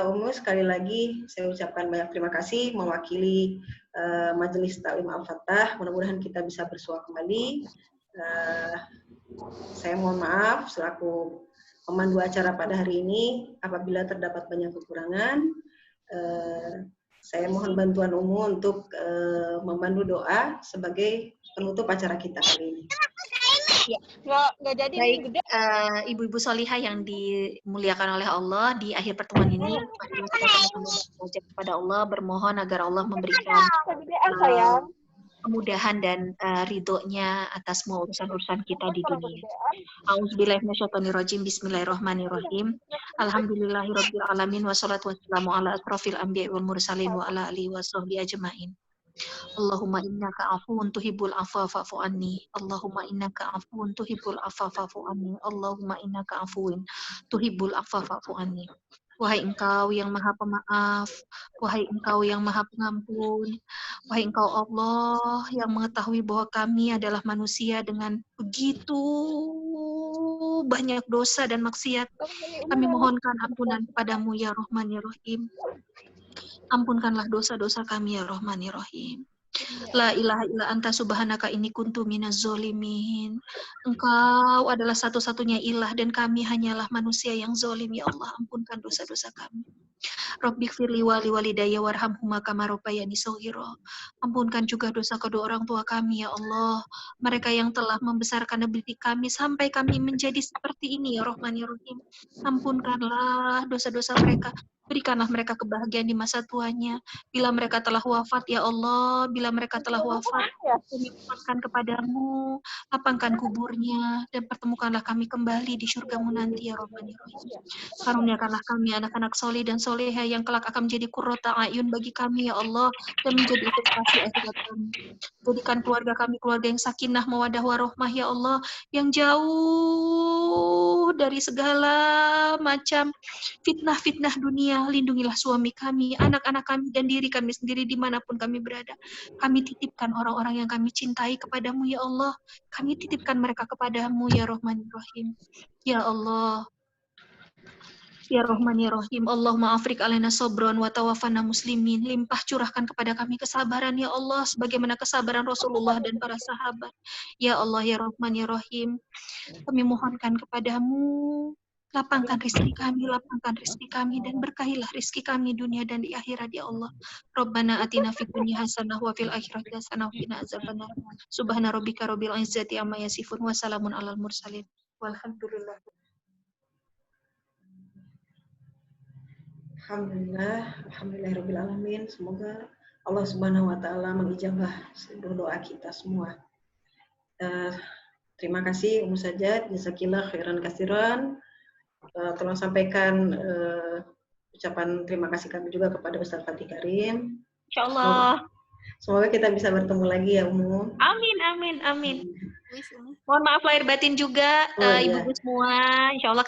Umu, sekali lagi saya ucapkan banyak terima kasih mewakili Majelis Taklim Al-Fatah. Mudah-mudahan kita bisa bersua kembali. Saya mohon maaf selaku pemandu acara pada hari ini apabila terdapat banyak kekurangan. Saya mohon bantuan Umu untuk memandu doa sebagai penutup acara kita kali ini. Ya, nggak jadi. Baik, ibu-ibu solihah yang dimuliakan oleh Allah, di akhir pertemuan ini kita kepada Allah, bermohon agar Allah memberikan kemudahan dan ridhonya atas semua urusan-urusan kita di dunia. A'udzubillahi minasyaitonirrajim. Bismillahirrahmanirrahim. Alhamdulillahirabbil alamin wassalatu wassalamu ala asrofil anbiya'i wal mursalin wa ala alihi washabbihi ajmain. Allahumma innaka afuwun tuhibbul afwa fa'fu anni. Allahumma innaka afuwun tuhibbul afwa fa'fu anni. Allahumma innaka afuwun tuhibbul afwa fa'fu anni. Wahai Engkau yang Maha Pemaaf, wahai Engkau yang Maha Pengampun, wahai Engkau Allah yang mengetahui bahwa kami adalah manusia dengan begitu banyak dosa dan maksiat. Kami mohonkan ampunan kepadamu ya Rahman ya Rahim. Ampunkanlah dosa-dosa kami ya Rahman ya Rahim. La ilaha illa anta subhanaka inni kuntu minaz zolimin. Engkau adalah satu-satunya ilah dan kami hanyalah manusia yang zolim ya Allah. Ampunkan dosa-dosa kami. Rabbighfirli wa liwalidayya warhamhuma kama rabbayani shaghira. Ampunkan juga dosa kedua orang tua kami ya Allah. Mereka yang telah membesarkan dan mendidik kami sampai kami menjadi seperti ini ya Rahman ya Rahim. Ampunkanlah dosa-dosa mereka. Berikanlah mereka kebahagiaan di masa tuanya. Bila mereka telah wafat, ya Allah, bila mereka telah wafat, kami mohonkan kepadamu, lapangkan kuburnya, dan pertemukanlah kami kembali di surgamu nanti, ya Rahman ya Rahim. Karuniakanlah kami anak-anak soleh dan soleha yang kelak akan menjadi qurrata a'yun bagi kami, ya Allah, dan menjadi inspirasi akhirat kami. Jadikan keluarga kami keluarga yang sakinah, mawadah, warohmah, ya Allah, yang jauh dari segala macam fitnah-fitnah dunia. Lindungilah suami kami, anak-anak kami, dan diri kami sendiri dimanapun kami berada. Kami titipkan orang-orang yang kami cintai kepadamu, ya Allah. Kami titipkan mereka kepadamu, ya Rahman ya Rahim. Ya Allah. Ya Rahman ya Rahim. Allahumma afrik alaina sabron wa tawaffana muslimin. Limpah curahkan kepada kami kesabaran, ya Allah, sebagaimana kesabaran Rasulullah dan para sahabat. Ya Allah, ya Rahman ya Rahim. Kami mohonkan kepadamu, lapangkan rezeki kami, dan berkahilah rezeki kami dunia dan di akhirat, ya Allah. Rabbana atina fid dunya hasanah wa fil akhirati hasanah wa qina azabannar. Subhana rabbika rabbil izzati amma yasifun wa salamun alal mursalin. Walhamdulillah. Alhamdulillahirabbil alamin. Semoga Allah Subhanahu wa taala mengijabah seluruh doa kita semua. Terima kasih Ummu Sajat, jazakillah khairan katsiran. Tolong sampaikan ucapan terima kasih kami juga kepada Ustadz Fatih Karim. Insyaallah. Semoga kita bisa bertemu lagi ya Ummu. Amin, amin, amin. Mohon maaf lahir batin juga ibu-ibu semua. Insyaallah